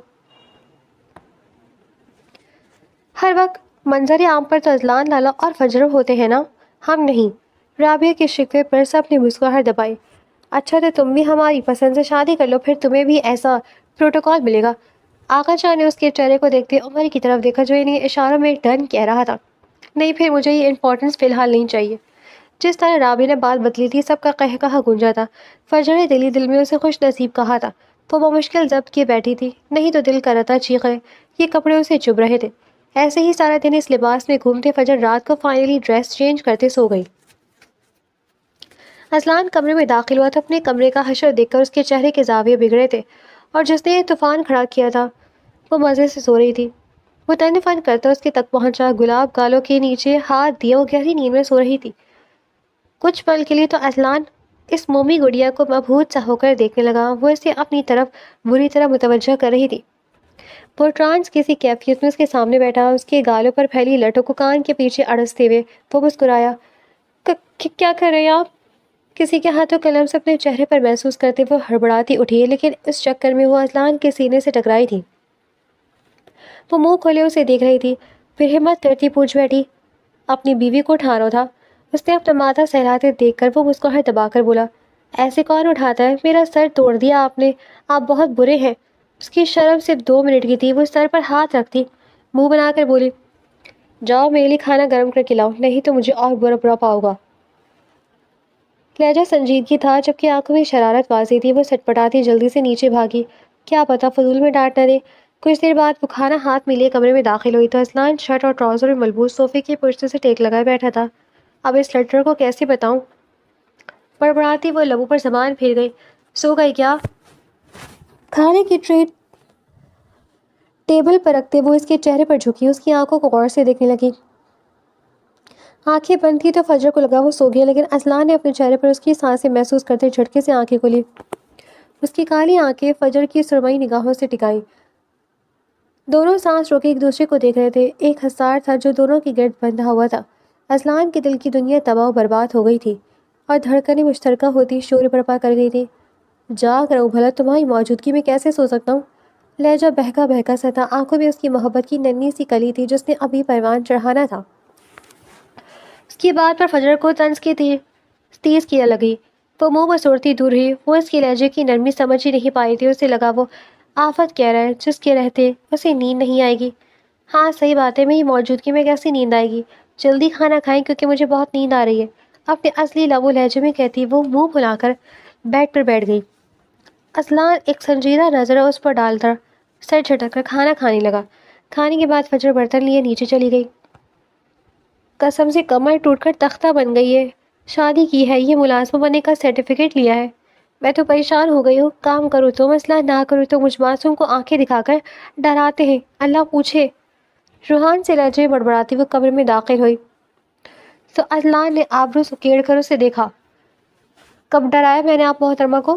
S1: ہر وقت منظر عام پر تو اذلان لالا اور فجر ہوتے ہیں نا، ہم نہیں۔ رابعہ کے شکوے پر سب نے مسکراہٹ دبائی۔ اچھا تو تم بھی ہماری پسند سے شادی کر لو، پھر تمہیں بھی ایسا پروٹوکول ملے گا۔ آغا جان نے اس کے چہرے کو دیکھتے عمر کی طرف دیکھا جو انہیں اشاروں میں ڈن کہہ رہا تھا، نہیں پھر مجھے یہ امپورٹنس فی الحال نہیں چاہیے۔ جس طرح رابعہ نے بات بدلی تھی سب کا قہقہا گونجا تھا۔ فجر نے دلی دل میں اسے خوش نصیب کہا تھا، وہ بمشکل ضبط کیے بیٹھی تھی، نہیں تو دل کر رہا تھا چیخے۔ یہ کپڑے اسے چبھ رہے تھے۔ ایسے ہی سارا دن اس لباس میں گھومتے فجر رات کو فائنلی ڈریس چینج کرتے سو گئی۔ اذلان کمرے میں داخل ہوا تو اپنے کمرے کا حشر دیکھ کر اس کے چہرے کے زاویے بگڑے تھے، اور جس نے یہ طوفان کھڑا کیا تھا وہ مزے سے سو رہی تھی۔ وہ تن فن کرتا اس کے تک پہنچا، گلاب گالوں کے نیچے ہاتھ دیا، وہ گہری نیند میں سو رہی تھی۔ کچھ پل کے لیے تو اذلان اس مومی گڑیا کو مبہوت سا ہو کر دیکھنے لگا، وہ اسے اپنی طرف بری طرح متوجہ کر رہی تھی۔ وہ ٹرانس کسی کیفیت میں اس کے سامنے بیٹھا، اس کے گالوں پر پھیلی لٹوں کو کان کے پیچھے اڑستے ہوئے وہ مسکرایا، کیا کر رہے ہیں آپ؟ کسی کے ہاتھوں قلم سے اپنے چہرے پر محسوس کرتے وہ ہڑبڑاتی اٹھی، لیکن اس چکر میں وہ اذلان کے سینے سے ٹکرائی تھی۔ وہ منہ کھولے اسے دیکھ رہی تھی، پھر ہمت کرتی پوچھ بیٹھی، اپنی بیوی کو اٹھانا تھا؟ اس نے اپنا ماتھا سہلاتے دیکھ کر وہ مسکراہٹ دبا کر بولا، ایسے کون اٹھاتا ہے، میرا سر توڑ دیا آپ نے، آپ بہت برے ہیں۔ اس کی شرم صرف 2 منٹ کی تھی، وہ سر پر ہاتھ رکھتی منہ بنا کر بولی، جاؤ میرے لیے کھانا گرم کر کے لاؤ، نہیں تو مجھے اور برا پاؤ گا۔ لہجہ سنجیدگی تھا جبکہ آنکھوں میں شرارت واضح تھی، وہ سٹ پٹاتی جلدی سے نیچے بھاگی، کیا پتا فضول میں ڈانٹ نہ دے۔ کچھ دیر بعد وہ کھانا ہاتھ میں لیے کمرے میں داخل ہوئی تو اصلان شرٹ اور ٹراؤزر میں ملبوس صوفے کی پشت سے ٹیک لگائے بیٹھا تھا۔ اب اس لڑکے کو کیسے بتاؤں؟ بڑبڑاتی وہ لبوں پر زبان پھیر گئی۔ سو گئی کیا؟ کھانے کی ٹرے ٹیبل پر رکھتے وہ اس کے چہرے پر جھکی، اس کی آنکھوں کو غور سے دیکھنے لگی۔ آنکھیں بند تھی تو فجر کو لگا وہ سو گیا، لیکن اصلان نے اپنے چہرے پر اس کی سانسیں محسوس کرتے جھٹکے سے آنکھیں کھولی۔ اس کی کالی آنکھیں فجر کی سرمئی نگاہوں سے ٹکائیں۔ دونوں سانس روکے ایک دوسرے کو دیکھ رہے تھے۔ ایک حسار تھا جو دونوں کی گرد بندھا ہوا تھا۔ اصلان کے دل کی دنیا تباہ و برباد ہو گئی تھی اور دھڑکنیں مشترکہ ہوتی شور برپا کر گئی تھی۔ جاگ رہا ہوں، بھلا تمہاری موجودگی میں کیسے سو سکتا ہوں؟ لہجہ بہکا بہکا سا تھا، آنکھوں میں اس کی محبت کی ننھی سی کلی تھی جس نے ابھی پروان چڑھانا تھا۔ اس کی بات پر فجر کو طنز کی تیز کیا لگی۔ وہ منہ بسوڑتی دور ہوئی۔ وہ اس کی لہجے کی نرمی سمجھ ہی نہیں پائی تھی۔ اسے لگا وہ آفت کہہ رہا ہے جس کے رہتے اسے نیند نہیں آئے گی۔ ہاں صحیح بات ہے، میری موجودگی میں کیسی نیند آئے گی؟ جلدی کھانا کھائیں کیونکہ مجھے بہت نیند آ رہی ہے، اپنے اصلی لب و لہجے میں کہتی وہ منہ پھلا کر بیڈ پر بیٹھ گئی۔ اصلان ایک سنجیدہ نظر اس پر ڈال کر سر جھٹک کر کھانا کھانے لگا۔ کھانے کے بعد فجر برتن لیے نیچے چلی گئی۔ قسم سے کمر ٹوٹ کر تختہ بن گئی ہے۔ شادی کی ہے، یہ ملازمہ بننے کا سرٹیفکیٹ لیا ہے۔ میں تو پریشان ہو گئی ہوں، کام کروں تو مسئلہ، نہ کروں تو مجھ معصوم کو آنکھیں دکھا کر ڈراتے ہیں، اللہ پوچھے۔ روحان سے لہجے بڑبڑاتی وہ کمرے میں داخل ہوئی تو اصلان نے آبرو سکیڑ کر اسے دیکھا۔ کب ڈرایا میں نے آپ محترمہ کو؟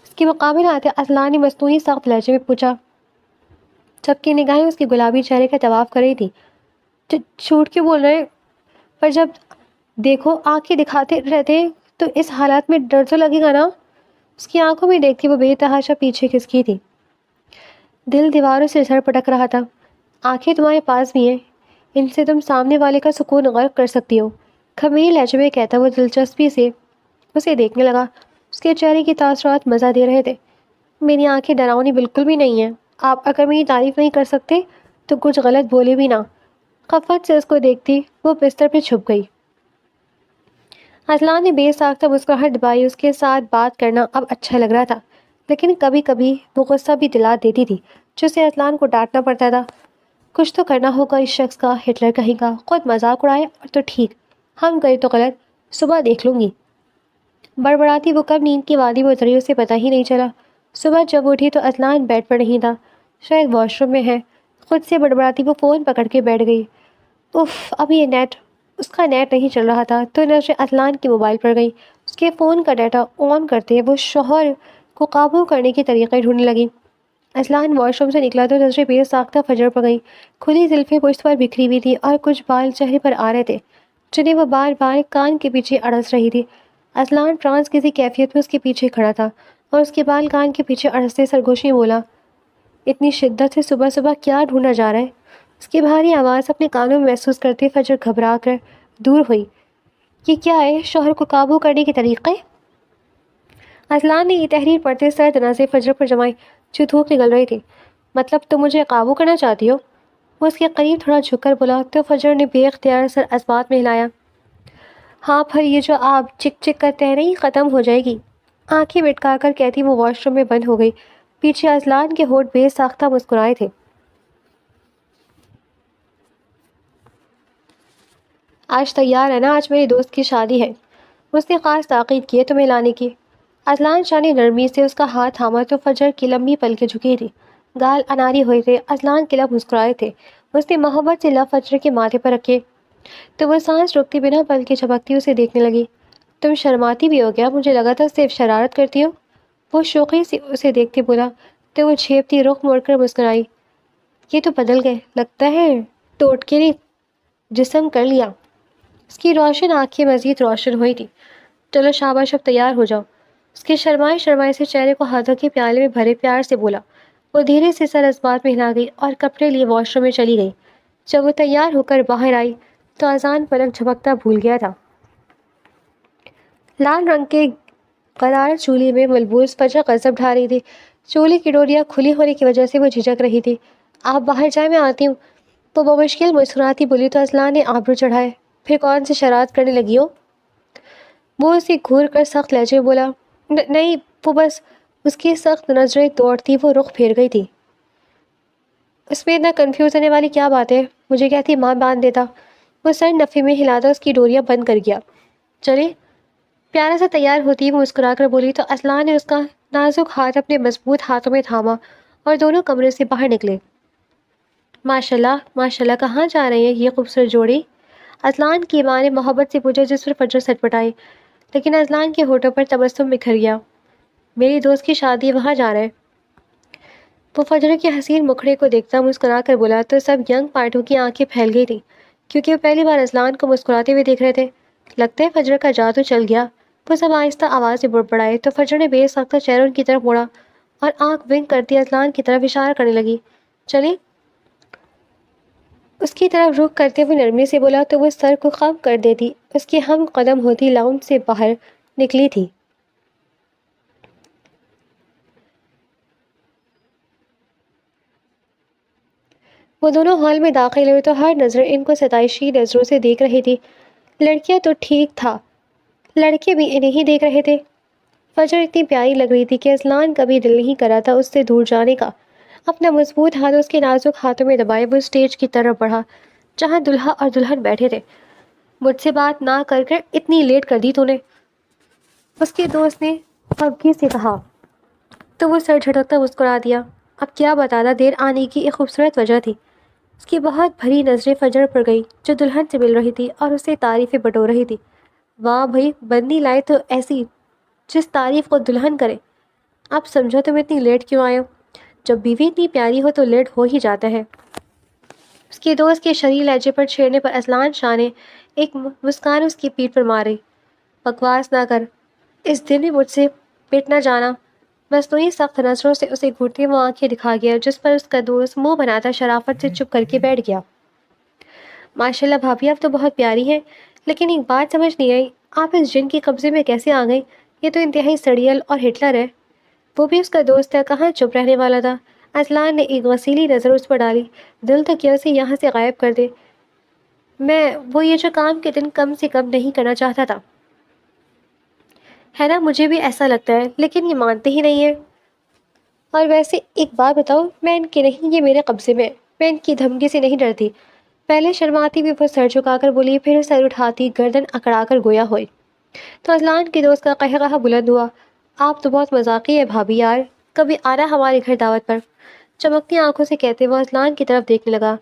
S1: اس کے مقابل آتے اصلان نے مصنوعی سخت لہجے میں پوچھا۔ سب کی نگاہیں اس کے گلابی چہرے کا طواف کر رہی تھی۔ جھوٹ کیوں بول رہے؟ پر جب دیکھو آنکھیں دکھاتے رہتے ہیں تو اس حالات میں ڈر تو لگے گا نا؟ اس کی آنکھوں میں دیکھتی وہ بے تحاشا پیچھے کھسکی تھی۔ دل دیواروں سے سر پٹک رہا تھا۔ آنکھیں تمہارے پاس بھی ہیں، ان سے تم سامنے والے کا سکون غرق کر سکتی ہو، خمیل لہجے میں کہتا وہ دلچسپی سے اسے دیکھنے لگا۔ اس کے چہرے کی تاثرات مزہ دے رہے تھے۔ میری آنکھیں ڈراؤنی بالکل بھی نہیں ہیں، آپ اگر میری تعریف نہیں کر سکتے تو کچھ غلط بولے بھی نہ۔ خفت سے اس کو دیکھتی وہ بستر پہ چھپ گئی۔ اصلان نے بے ساختہ مسکراہٹ دبائی۔ اس کے ساتھ بات کرنا اب اچھا لگ رہا تھا، لیکن کبھی کبھی وہ غصہ بھی دلا دیتی تھی جسے اصلان کو ڈانٹنا پڑتا تھا۔ کچھ تو کرنا ہوگا اس شخص کا، ہٹلر کہیں کا، خود مذاق اڑائے تو ٹھیک، ہم کرے تو غلط، صبح دیکھ لوں گی۔ بڑبڑاتی وہ کب نیند کی وادی میں اتری اسے پتہ ہی نہیں چلا۔ صبح جب اٹھی تو اصلان بیڈ پر نہیں تھا، شاید واش روم میں ہے۔ خود سے بڑبڑاتی وہ فون پکڑ کے بیٹھ گئی۔ اب یہ اس کا نیٹ نہیں چل رہا تھا تو نظریں اصلان کے موبائل پر گئی۔ اس کے فون کا ڈیٹا آن کرتے وہ شوہر کو قابو کرنے کے طریقے ڈھونڈنے لگی۔ اصلان واش روم سے نکلا تو نظریں بے ساختہ فجر پر گئیں۔ کھلی زلفیں پشت پر بکھری ہوئی تھی اور کچھ بال چہرے پر آ رہے تھے جنہیں وہ بار بار کان کے پیچھے اڑس رہی تھی۔ اصلان ٹرانس کسی کیفیت میں اس کے پیچھے کھڑا تھا اور اس کے بال کان کے پیچھے اڑستے سرگوشی بولا، اتنی شدت سے صبح صبح کیا ڈھونڈا جا رہا ہے؟ اس کی بھاری آواز اپنے کانوں میں محسوس کرتے فجر گھبرا کر دور ہوئی۔ یہ کیا ہے، شوہر کو قابو کرنے کے طریقے؟ اصلان نے یہ تحریر پڑھتے سرد نظریں فجر پر جمائی جو دھوپ نگل رہی تھی۔ مطلب تم مجھے قابو کرنا چاہتی ہو؟ وہ اس کے قریب تھوڑا جھک کر بولا تو فجر نے بے اختیار سر اسبات میں ہلایا۔ ہاں، پھر یہ جو آپ چک چک کرتے ہیں نہیں ختم ہو جائے گی۔ آنکھیں بٹکا کر کہتی وہ واش روم میں بند ہو گئی۔ پیچھے اصلان کے ہونٹ بے ساختہ مسکرائے تھے۔ آج تیار ہے نا؟ آج میری دوست کی شادی ہے، اس نے خاص تاکید کی ہے تمہیں لانے کی۔ اصلان شاہ نے نرمی سے اس کا ہاتھ تھاما تو فجر کی لمبی پلکیں جھکی تھی، گال اناری ہوئے تھے، اصلان کے لب مسکرائے تھے۔ اس نے محبت سے لب فجر کے ماتھے پر رکھے تو وہ سانس روکتے بنا پلکیں جھپکتی اسے دیکھنے لگی۔ تم شرماتی بھی ہو گیا؟ مجھے لگا تھا صرف شرارت کرتی ہو، وہ شوخی سے اسے دیکھتے بولا تو وہ جھیپتی رخ موڑ کر مسکرائی۔ یہ تو بدل گئے، لگتا ہے ٹوٹکے نے جسم کر لیا۔ اس کی روشن آنکھیں مزید روشن ہوئی تھی۔ چلو شاباش، اب تیار ہو جاؤ، اس کے شرمائے سے چہرے کو ہاتھوں کے پیالے میں بھرے پیار سے بولا۔ وہ دھیرے سے سر اسبات میں ہلا گئی اور کپڑے لیے واش روم میں چلی گئی۔ جب وہ تیار ہو کر باہر آئی تو اذان پلک جھپکتا بھول گیا تھا۔ لال رنگ کے غرار چولہے میں ملبوس فجر غضب ڈھا رہی تھی۔ چولہے کی ڈوریاں کھلی ہونے کی وجہ سے وہ جھجک رہی تھی۔ آپ باہر جائیں، میں آتی ہوں، وہ بمشکل مسکراتی بولی تو اصلان نے آبرو چڑھائے۔ پھر کون سی شرارت کرنے لگی ہو؟ وہ اسے گھور کر سخت لہجے میں بولا۔ نہیں، وہ بس اس کی سخت نظریں دوڑتی وہ رخ پھیر گئی تھی۔ اس میں اتنا کنفیوز ہونے والی کیا بات ہے؟ مجھے کہتی ماں باندھ دیتا۔ وہ سر نفی میں ہلاتا اس کی ڈوریاں بند کر گیا۔ چلے؟ پیارا سا تیار ہوتی وہ مسکرا کر بولی تو اسلان نے اس کا نازک ہاتھ اپنے مضبوط ہاتھوں میں تھاما اور دونوں کمرے سے باہر نکلے۔ ماشاءاللہ کہاں جا رہے ہیں یہ خوبصورت جوڑی؟ اسلان کی ماں نے محبت سے پوچھا، جس پر فجر سٹ پٹائی، لیکن اسلان کے ہونٹوں پر تبسم بکھر گیا۔ میری دوست کی شادی وہاں جا رہا ہے۔ وہ فجر کے حسین مکھڑے کو دیکھتا مسکرا کر بولا تو سب ینگ پارٹوں کی آنکھیں پھیل گئی تھیں، کیونکہ وہ پہلی بار اسلان کو مسکراتے ہوئے دیکھ رہے تھے۔ لگتا ہے فجر کا جادو چل گیا۔ وہ سب آہستہ آواز سے بڑبڑائے تو فجر نے بے ساختہ چہرہ ان کی طرف موڑا اور آنکھ ونک کرتی اسلان کی طرف اشارہ کرنے لگی۔ چلیں؟ اس کی طرف رخ کرتے ہوئے نرمی سے بولا تو وہ سر کو خم کر دیتی اس کی ہم قدم ہوتی لاؤنج سے باہر نکلی تھی۔ وہ دونوں ہال میں داخل ہوئے تو ہر نظر ان کو ستائشی نظروں سے دیکھ رہی تھی۔ لڑکیاں تو ٹھیک تھا، لڑکے بھی انہیں ہی دیکھ رہے تھے۔ فجر اتنی پیاری لگ رہی تھی کہ اسلان کبھی دل نہیں کرا تھا اس سے دور جانے کا۔ اپنا مضبوط ہاتھ اس کے نازک ہاتھوں میں دبائے وہ اسٹیج کی طرف بڑھا جہاں دلہا اور دلہن بیٹھے تھے۔ مجھ سے بات نہ کر کر اتنی لیٹ کر دی تو نے، اس کے دوست نے خفگی سے کہا تو وہ سر جھٹکتا مسکرا دیا۔ اب کیا بتانا، دیر آنے کی ایک خوبصورت وجہ تھی۔ اس کی بہت بھری نظریں فجر پر گئی جو دلہن سے مل رہی تھی اور اسے تعریفیں بٹور رہی تھی۔ واہ بھائی، بندی لائے تو ایسی جس تعریف کو دلہن کرے۔ اب سمجھو تم اتنی لیٹ کیوں آئے ہو؟ جب بیوی اتنی پیاری ہو تو لیٹ ہو ہی جاتا ہے۔ اس کے دوست کے شریر لہجے پر چھیڑنے پر اسلان شاہ نے ایک مسکان اس کی پیٹھ پر ماری۔ بکواس نہ کر، اس دن بھی مجھ سے پٹ نہ جانا۔ مصنوعی سخت نظروں سے اسے گھورتی وہ آنکھیں دکھا گیا جس پر اس کا دوست منہ بناتا شرافت سے چپ کر کے بیٹھ گیا۔ ماشاءاللہ بھابھی آپ تو بہت پیاری ہیں، لیکن ایک بات سمجھ نہیں آئی، آپ اس جن کے قبضے میں کیسے آ گئی؟ یہ تو انتہائی سڑیل اور ہٹلر ہے۔ وہ بھی اس کا دوست ہے، کہاں چپ رہنے والا تھا۔ اسلان نے ایک غسیلی نظر اس پر ڈالی۔ دل تو کیا اسے یہاں سے غائب کر دے۔ وہ یہ جو کام کے دن کم سے کم نہیں کرنا چاہتا تھا، ہے نا؟ مجھے بھی ایسا لگتا ہے، لیکن یہ مانتے ہی نہیں ہیں۔ اور ویسے ایک بات بتاؤ، میں ان کے نہیں، یہ میرے قبضے میں، میں ان کی دھمکی سے نہیں ڈرتی۔ پہلے شرماتی بھی وہ سر جھکا کر بولی، پھر سر اٹھاتی گردن اکڑا کر گویا ہوئی۔ تو اسلان کے دوست کا قہقہہ بلند ہوا۔ آپ تو بہت مذاقی ہے بھابھی یار، کبھی آنا ہمارے گھر دعوت پر؟ چمکتی آنکھوں سے کہتے وہ اسلان کی طرف دیکھنے لگا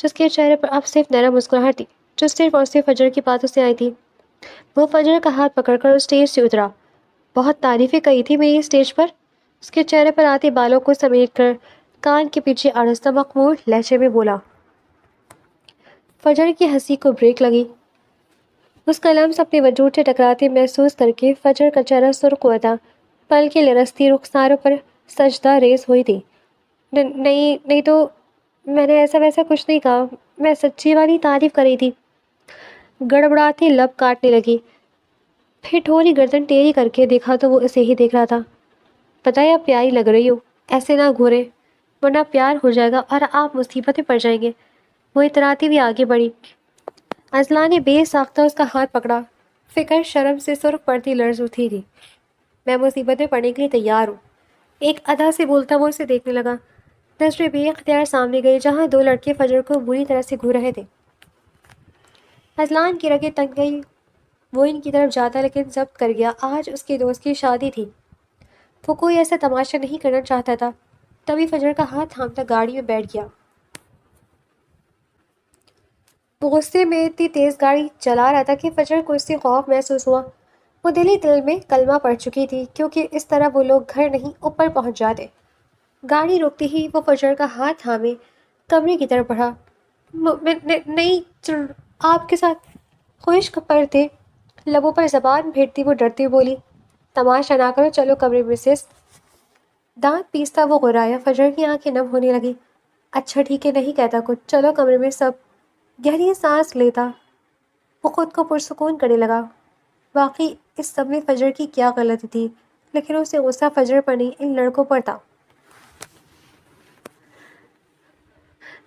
S1: جس کے چہرے پر اب صرف نرم مسکراہٹ تھی جو صرف اور صرف فجر کی باتوں سے آئی تھی۔ وہ فجر کا ہاتھ پکڑ کر اسٹیج سے اترا۔ بہت تعریفیں کہی تھی میری اسٹیج پر، اس کے چہرے پر آتے بالوں کو سمیٹ کر کان کے پیچھے آہستہ مخمور لہجے میں بولا۔ فجر کی ہنسی کو بریک لگی۔ اس کا لمس اپنے وجود سے ٹکراتے محسوس کر کے فجر کا چہرہ سرخ ہوا تھا، پلکیں لرزتی رخساروں پر سجدہ ریز ہوئی تھی۔ نہیں تو میں نے ایسا ویسا کچھ نہیں کہا، میں سچی والی تعریف کر رہی تھی۔ گڑبڑاتی لب کاٹنے لگی، پھر تھوڑی گردن ٹیڑھی کر کے دیکھا تو وہ اسے ہی دیکھ رہا تھا۔ پتہ ہے آپ پیاری لگ رہی ہو، ایسے نہ گھورے ورنہ پیار ہو جائے گا اور آپ مصیبت میں پڑ جائیں گے۔ وہ اتراتی ہوئی آگے بڑھی۔ اسلان نے بے ساختہ اس کا ہاتھ پکڑا۔ فکر شرم سے سرخ پڑتی لرز اٹھی تھی۔ میں مصیبت میں پڑنے کے لیے تیار ہوں، ایک ادا سے بولتا وہ اسے دیکھنے لگا۔ نظریں بے اختیار سامنے گئی جہاں دو لڑکے فجر کو بری طرح سے گھور رہے تھے۔ اسلان کی رگیں تنگ گئی، وہ ان کی طرف جاتا لیکن ضبط کر گیا۔ آج اس کے دوست کی شادی تھی، وہ کوئی ایسا تماشا نہیں کرنا چاہتا تھا۔ تبھی فجر کا ہاتھ تھامتا گاڑی میں بیٹھ گیا۔ وہ غصے میں اتنی تیز گاڑی چلا رہا تھا کہ فجر کو اس سے خوف محسوس ہوا۔ وہ دل ہی دل میں کلمہ پڑھ چکی تھی، کیونکہ اس طرح وہ لوگ گھر نہیں اوپر پہنچ جاتے۔ گاڑی روکتے ہی وہ فجر کا ہاتھ تھامے کمرے کی طرف بڑھا۔ نہیں، آپ کے ساتھ خشک پردے لبوں پر زبان پھیرتی وہ ڈرتی ہوئی بولی، تماشا نہ کرو، چلو کمرے میں سس۔ دانت پیستا وہ غرایا۔ فجر کی آنکھیں نم ہونے لگی۔ اچھا ٹھیک ہے، نہیں کہتا کچھ، چلو کمرے میں۔ سب گہری سانس لیتا وہ خود کو پرسکون کرنے لگا۔ واقعی اس سب میں فجر کی کیا غلطی تھی، لیکن اسے غصہ فجر پر نہیں ان لڑکوں پر تھا۔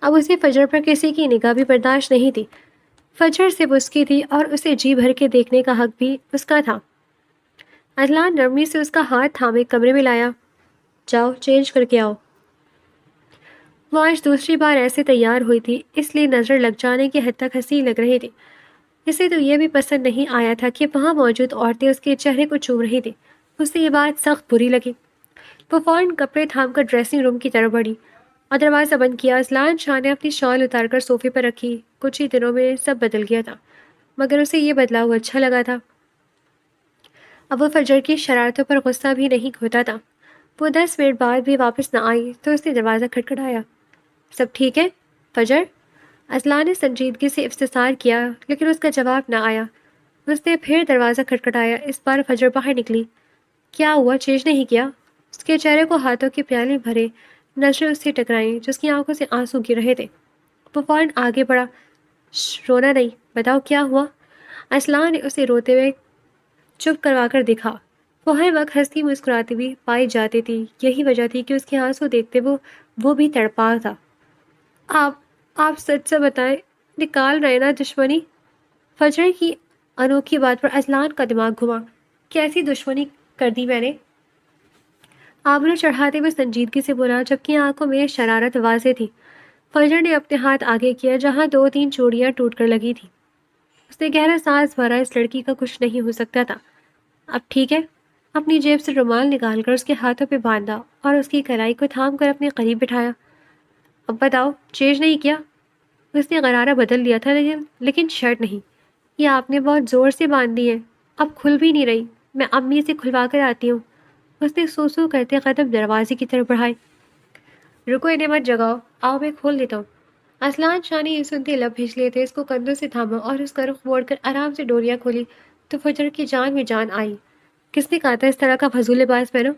S1: اب اسے فجر پر کسی کی نگاہ بھی برداشت نہیں تھی۔ فجر سے بسکی تھی اور اسے جی بھر کے دیکھنے کا حق بھی اس کا تھا۔ اسلان نرمی سے اس کا ہاتھ تھامے کمرے میں لایا۔ جاؤ چینج کر کے آؤ۔ وہ آج دوسری بار ایسے تیار ہوئی تھی، اس لیے نظر لگ جانے کی حد تک حسین لگ رہی تھی۔ اسے تو یہ بھی پسند نہیں آیا تھا کہ وہاں موجود عورتیں اس کے چہرے کو چوم رہی تھیں۔ اسے یہ بات سخت بری لگی۔ وہ فوراً کپڑے تھام کر ڈریسنگ روم کی طرف بڑھی اور دروازہ بند کیا۔ اذلان شاہ نے اپنی شال اتار کر صوفے پر رکھی۔ کچھ ہی دنوں میں سب بدل گیا تھا، مگر اسے یہ بدلاؤ اچھا لگا تھا۔ اب وہ فجر کی شرارتوں پر غصہ بھی نہیں ہوتا تھا۔ وہ 10 منٹ بعد بھی واپس نہ آئی تو اس نے دروازہ کھٹکھٹایا۔ سب ٹھیک ہے فجر؟ اذلان نے سنجیدگی سے استفسار کیا، لیکن اس کا جواب نہ آیا۔ اس نے پھر دروازہ کھٹکھٹایا۔ اس بار فجر باہر نکلی۔ کیا ہوا، چینج نہیں کیا؟ اس کے چہرے کو ہاتھوں کے پیالے بھرے نظریں اس سے ٹکرائیں جس کی آنکھوں سے آنسو گر رہے تھے۔ وہ فوراً آگے بڑھا۔ رونا نہیں، بتاؤ کیا ہوا؟ اذلان نے اسے روتے ہوئے چپ کروا کر دیکھا۔ وہ ہر وقت ہنستی مسکراتی ہوئی پائی جاتی تھی، یہی وجہ تھی کہ اس کے آنسو دیکھتے وہ بھی تڑپا تھا۔ آپ سچ سے بتائیں، نکال رہے نا دشمنی؟ فجر کی انوکھی بات پر اذلان کا دماغ گھما۔ کیسی دشمنی کر دی میں نے؟ آبرو چڑھاتے ہوئے سنجیدگی سے بولا، جبکہ آنکھوں میں شرارت واضح تھی۔ فجر نے اپنے ہاتھ آگے کیا جہاں 2-3 چوڑیاں ٹوٹ کر لگی تھیں۔ اس نے گہرا سانس بھرا۔ اس لڑکی کا کچھ نہیں ہو سکتا تھا۔ اب ٹھیک ہے؟ اپنی جیب سے رومال نکال کر اس کے ہاتھوں پہ باندھا اور اس کی کلائی کو تھام کر اپنے قریب بٹھایا۔ اب بتاؤ، چینج نہیں کیا؟ اس نے غرارہ بدل لیا تھا، لیکن شرٹ نہیں۔ یہ آپ نے بہت زور سے باندھ دی ہے، اب کھل بھی نہیں رہی۔ میں امی سے کھلوا کر آتی ہوں۔ اس نے سو کرتے قدم دروازے کی طرف بڑھائے۔ رکو، انہیں مت جگاؤ، آؤ میں کھول دیتا ہوں۔ اذلان شاہ نے یہ سنتے لب بھیج لیے تھے، اس کو کندھوں سے تھاما اور اس کا رخ موڑ کر آرام سے ڈوریاں کھولی تو فجر کی جان میں جان آئی۔ کس نے کہا تھا اس طرح کا فضول لباس پہنو؟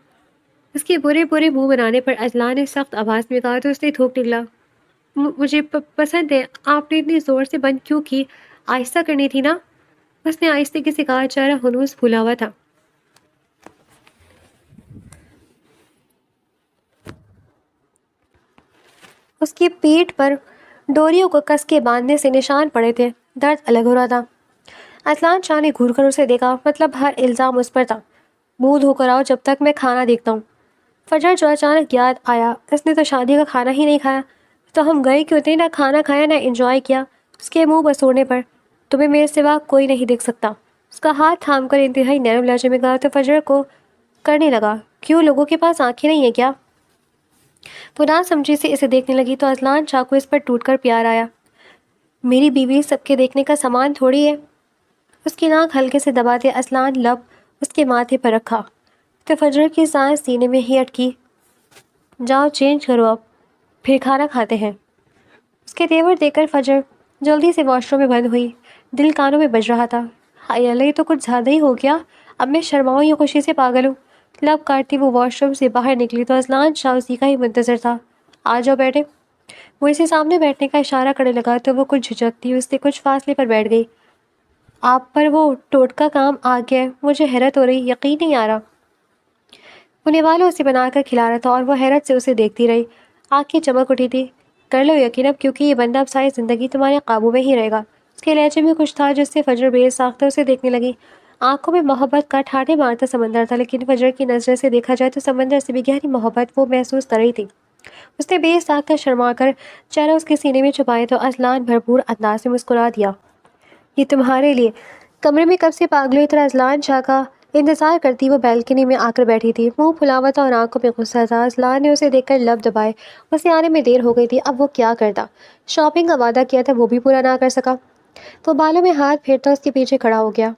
S1: اس کے برے منہ بنانے پر اذلان نے سخت آواز میں کہا تو اس نے تھوک نکلا۔ مجھے پسند ہے۔ آپ نے اتنی زور سے بند کیوں کی؟ آہستہ کرنی تھی نا؟ اس نے آہستگی سے کہا، چہرہ ہنوز پھولا ہوا تھا۔ اس کی پیٹھ پر ڈوریوں کو کس کے باندھنے سے نشان پڑے تھے۔ درد الگ ہو رہا تھا۔ اذلان شاہ نے گھور کر اسے دیکھا، مطلب ہر الزام اس پر تھا۔ منہ دھو کر آؤ جب تک میں کھانا دیکھتا ہوں۔ فجر جو اچانک یاد آیا، اس نے تو شادی کا کھانا ہی نہیں کھایا، تو ہم گئے کیوں تھے؟ نہ کھانا کھایا نہ انجوائے کیا۔ اس کے منہ بسوڑنے پر، تمہیں میرے سوا کوئی نہیں دیکھ سکتا، اس کا ہاتھ تھام کر انتہائی نرم لہجے میں کہا تو فجر کو کرنے لگا، کیوں لوگوں کے پاس آنکھیں نہیں ہیں کیا؟ وہ نہ سمجھی سے اسے دیکھنے لگی تو اذلان شاہ کو اس پر ٹوٹ کر پیار آیا۔ میری بیوی سب کے دیکھنے کا سامان تھوڑی ہے۔ اس کی ناک ہلکے سے دباتے اذلان لب اس کے ماتھے پر رکھا تو فجر کی سانس سینے میں ہی اٹکی۔ جاؤ چینج کرو اب، پھر کھانا کھاتے ہیں۔ اس کے تیور دیکھ کر فجر جلدی سے واش روم میں بند ہوئی۔ دل کانوں میں بج رہا تھا، ہائے اللہ یہ تو کچھ زیادہ ہی ہو گیا، اب میں شرماؤں یا خوشی سے پاگل ہوں۔ لب کاٹتی وہ واش روم سے باہر نکلی تو اذلان شاہ اسی کا ہی منتظر تھا۔ آ جاؤ بیٹھے۔ وہ اسے سامنے بیٹھنے کا اشارہ کرنے لگا تو وہ کچھ جھجکتی اس سے کچھ فاصلے پر بیٹھ گئی۔ آپ پر وہ ٹوٹکا کام آ گیا ہے، مجھے حیرت ہو رہی، یقین نہیں آ رہا۔ انہیں والوں اسے بنا کر کھلا رہا تھا اور وہ حیرت سے اسے دیکھتی رہی۔ آنکھیں چمک اٹھی تھی۔ کر لو یقین اب، کیونکہ یہ بندہ اب ساری زندگی تمہارے قابو میں ہی رہے گا۔ اس کے لہجے میں کچھ تھا جس سے فجر بے ساختہ اسے دیکھنے لگی۔ آنکھوں میں محبت کا ٹھاٹھے مارتا سمندر تھا، لیکن فجر کی نظر سے دیکھا جائے تو سمندر سے بھی گہری محبت وہ محسوس کر رہی تھی۔ اس نے بے ساختہ شرما کر چہرہ اس کے سینے میں چھپائے تو اذلان بھرپور انداز میں مسکرا دیا، یہ تمہارے لیے۔ کمرے میں کب سے پاگلوں کی طرح اذلان شاہ کا انتظار کرتی وہ بیلکنی میں آ کر بیٹھی تھی۔ منہ پھلا ہوا تھا اور آنکھوں میں غصہ تھا۔ اذلان نے اسے دیکھ کر لب دبائے۔ اسے آنے میں دیر ہو گئی تھی، اب وہ کیا کرتا؟ شاپنگ کا وعدہ کیا تھا وہ بھی پورا نہ کر سکا۔ وہ بالوں میں ہاتھ پھیرتا اس کے پیچھے کھڑا ہو گیا۔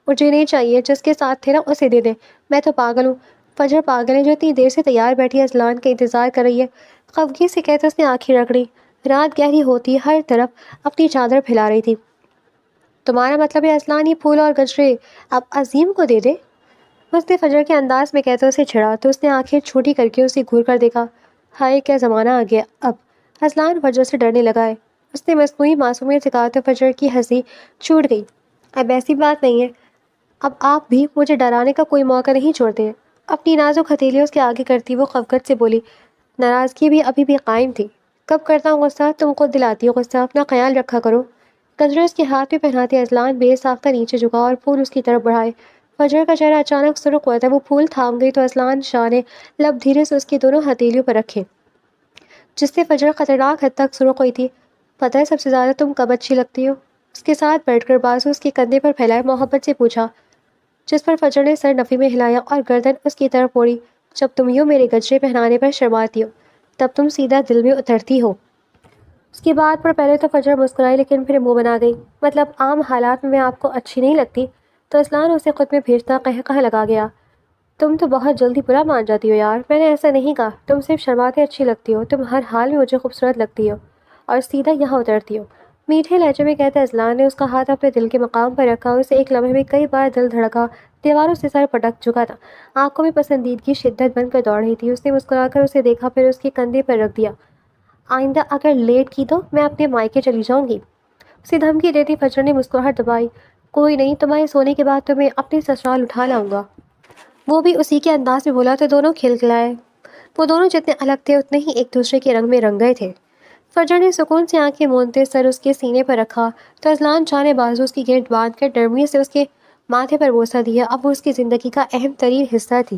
S1: مجھے نہیں چاہیے، جس کے ساتھ تھے نا اسے دے دے، میں تو پاگل ہوں۔ فجر پاگل ہے جو اتنی دیر سے تیار بیٹھی اذلان کا انتظار کر رہی ہے، خفگی سے کہتے اس نے آنکھیں رگڑی۔ رات گہری ہوتی ہر طرف اپنی چادر پھیلا رہی تھی۔ تمہارا مطلب ہے اذلان یہ پھول اور گجرے اب عظیم کو دے دے؟ اس نے فجر کے انداز میں کہتے اسے چھڑا تو اس نے آنکھیں چھوٹی کر کے اسے گھور کر دیکھا۔ ہائے کیا زمانہ آ گیا اب! اذلان فجر سے ڈرنے لگا ہے۔ اس نے مصنوعی معصومیت سے کہا تو فجر کی ہنسی چھوٹ گئی۔ اب ایسی بات نہیں ہے، اب آپ بھی مجھے ڈرانے کا کوئی موقع نہیں چھوڑتے ہیں۔ اپنی نازک ہتھیلی اس کے آگے کرتی وہ خفقت سے بولی۔ ناراضگی بھی ابھی بھی قائم تھی۔ کب کرتا ہوں غصہ، تم کو دلاتی ہو غصہ، اپنا خیال رکھا کرو۔ گجرے اس کے ہاتھ میں پہناتے اذلان بے ساختہ نیچے جھکا اور پھول اس کی طرف بڑھائے۔ فجر کا چہرہ اچانک سرخ ہوا تھا، وہ پھول تھام گئی تو اصلان شاہ نے لب دھیرے سے اس کی دونوں ہتھیلیوں پر رکھے جس سے فجر خطرناک حد تک سرخ ہوئی تھی۔ پتہ ہے سب سے زیادہ تم کب اچھی لگتی ہو؟ اس کے ساتھ بیٹھ کر بازو اس کے کندھے پر پھیلائے محبت سے پوچھا، جس پر فجر نے سر نفی میں ہلایا اور گردن اس کی طرف موڑی۔ جب تم یوں میرے گجرے پہنانے پر شرماتی ہو، تب تم سیدھا دل میں اترتی ہو۔ اس کی بات پر پہلے تو فجر مسکرائی لیکن پھر منہ بنا گئی۔ مطلب عام حالات میں آپ کو اچھی نہیں لگتی؟ تو اصلان اسے خود میں بھیجتا قہقہ لگا گیا۔ تم تو بہت جلدی برا مان جاتی ہو یار، میں نے ایسا نہیں کہا، تم صرف شرماتے اچھی لگتی ہو، تم ہر حال میں مجھے خوبصورت لگتی ہو اور سیدھا یہاں اترتی ہو۔ میٹھے لہجے میں کہتے اصلان نے اس کا ہاتھ اپنے دل کے مقام پر رکھا، اسے ایک لمحے میں کئی بار دل دھڑکا، دیواروں سے سر پٹک چکا تھا، آنکھوں میں پسندیدگی شدت بن کر دوڑ رہی تھی۔ اس نے مسکرا کر اسے دیکھا، پھر اس کے کندھے پر رکھ دیا۔ آئندہ اگر لیٹ کی تو میں اپنے مائکے چلی جاؤں گی، اسے دھمکی دیتی فجر نے مسکراہٹ دبائی۔ کوئی نہیں، تمہارے سونے کے بعد تمہیں اپنے سسرال اٹھا لاؤں گا، وہ بھی اسی کے انداز میں بولا تو دونوں کھلکھلائے۔ وہ دونوں جتنے الگ تھے اتنے ہی ایک دوسرے کے رنگ میں رنگ گئے تھے۔ فجر نے سکون سے آنکھیں موندتے سر اس کے سینے پر رکھا تو اصلان شاہ نے بازو اس کی گرد باندھ کر نرمی سے اس کے ماتھے پر بوسہ دیا۔ اب وہ اس کی زندگی کا اہم ترین حصہ تھی۔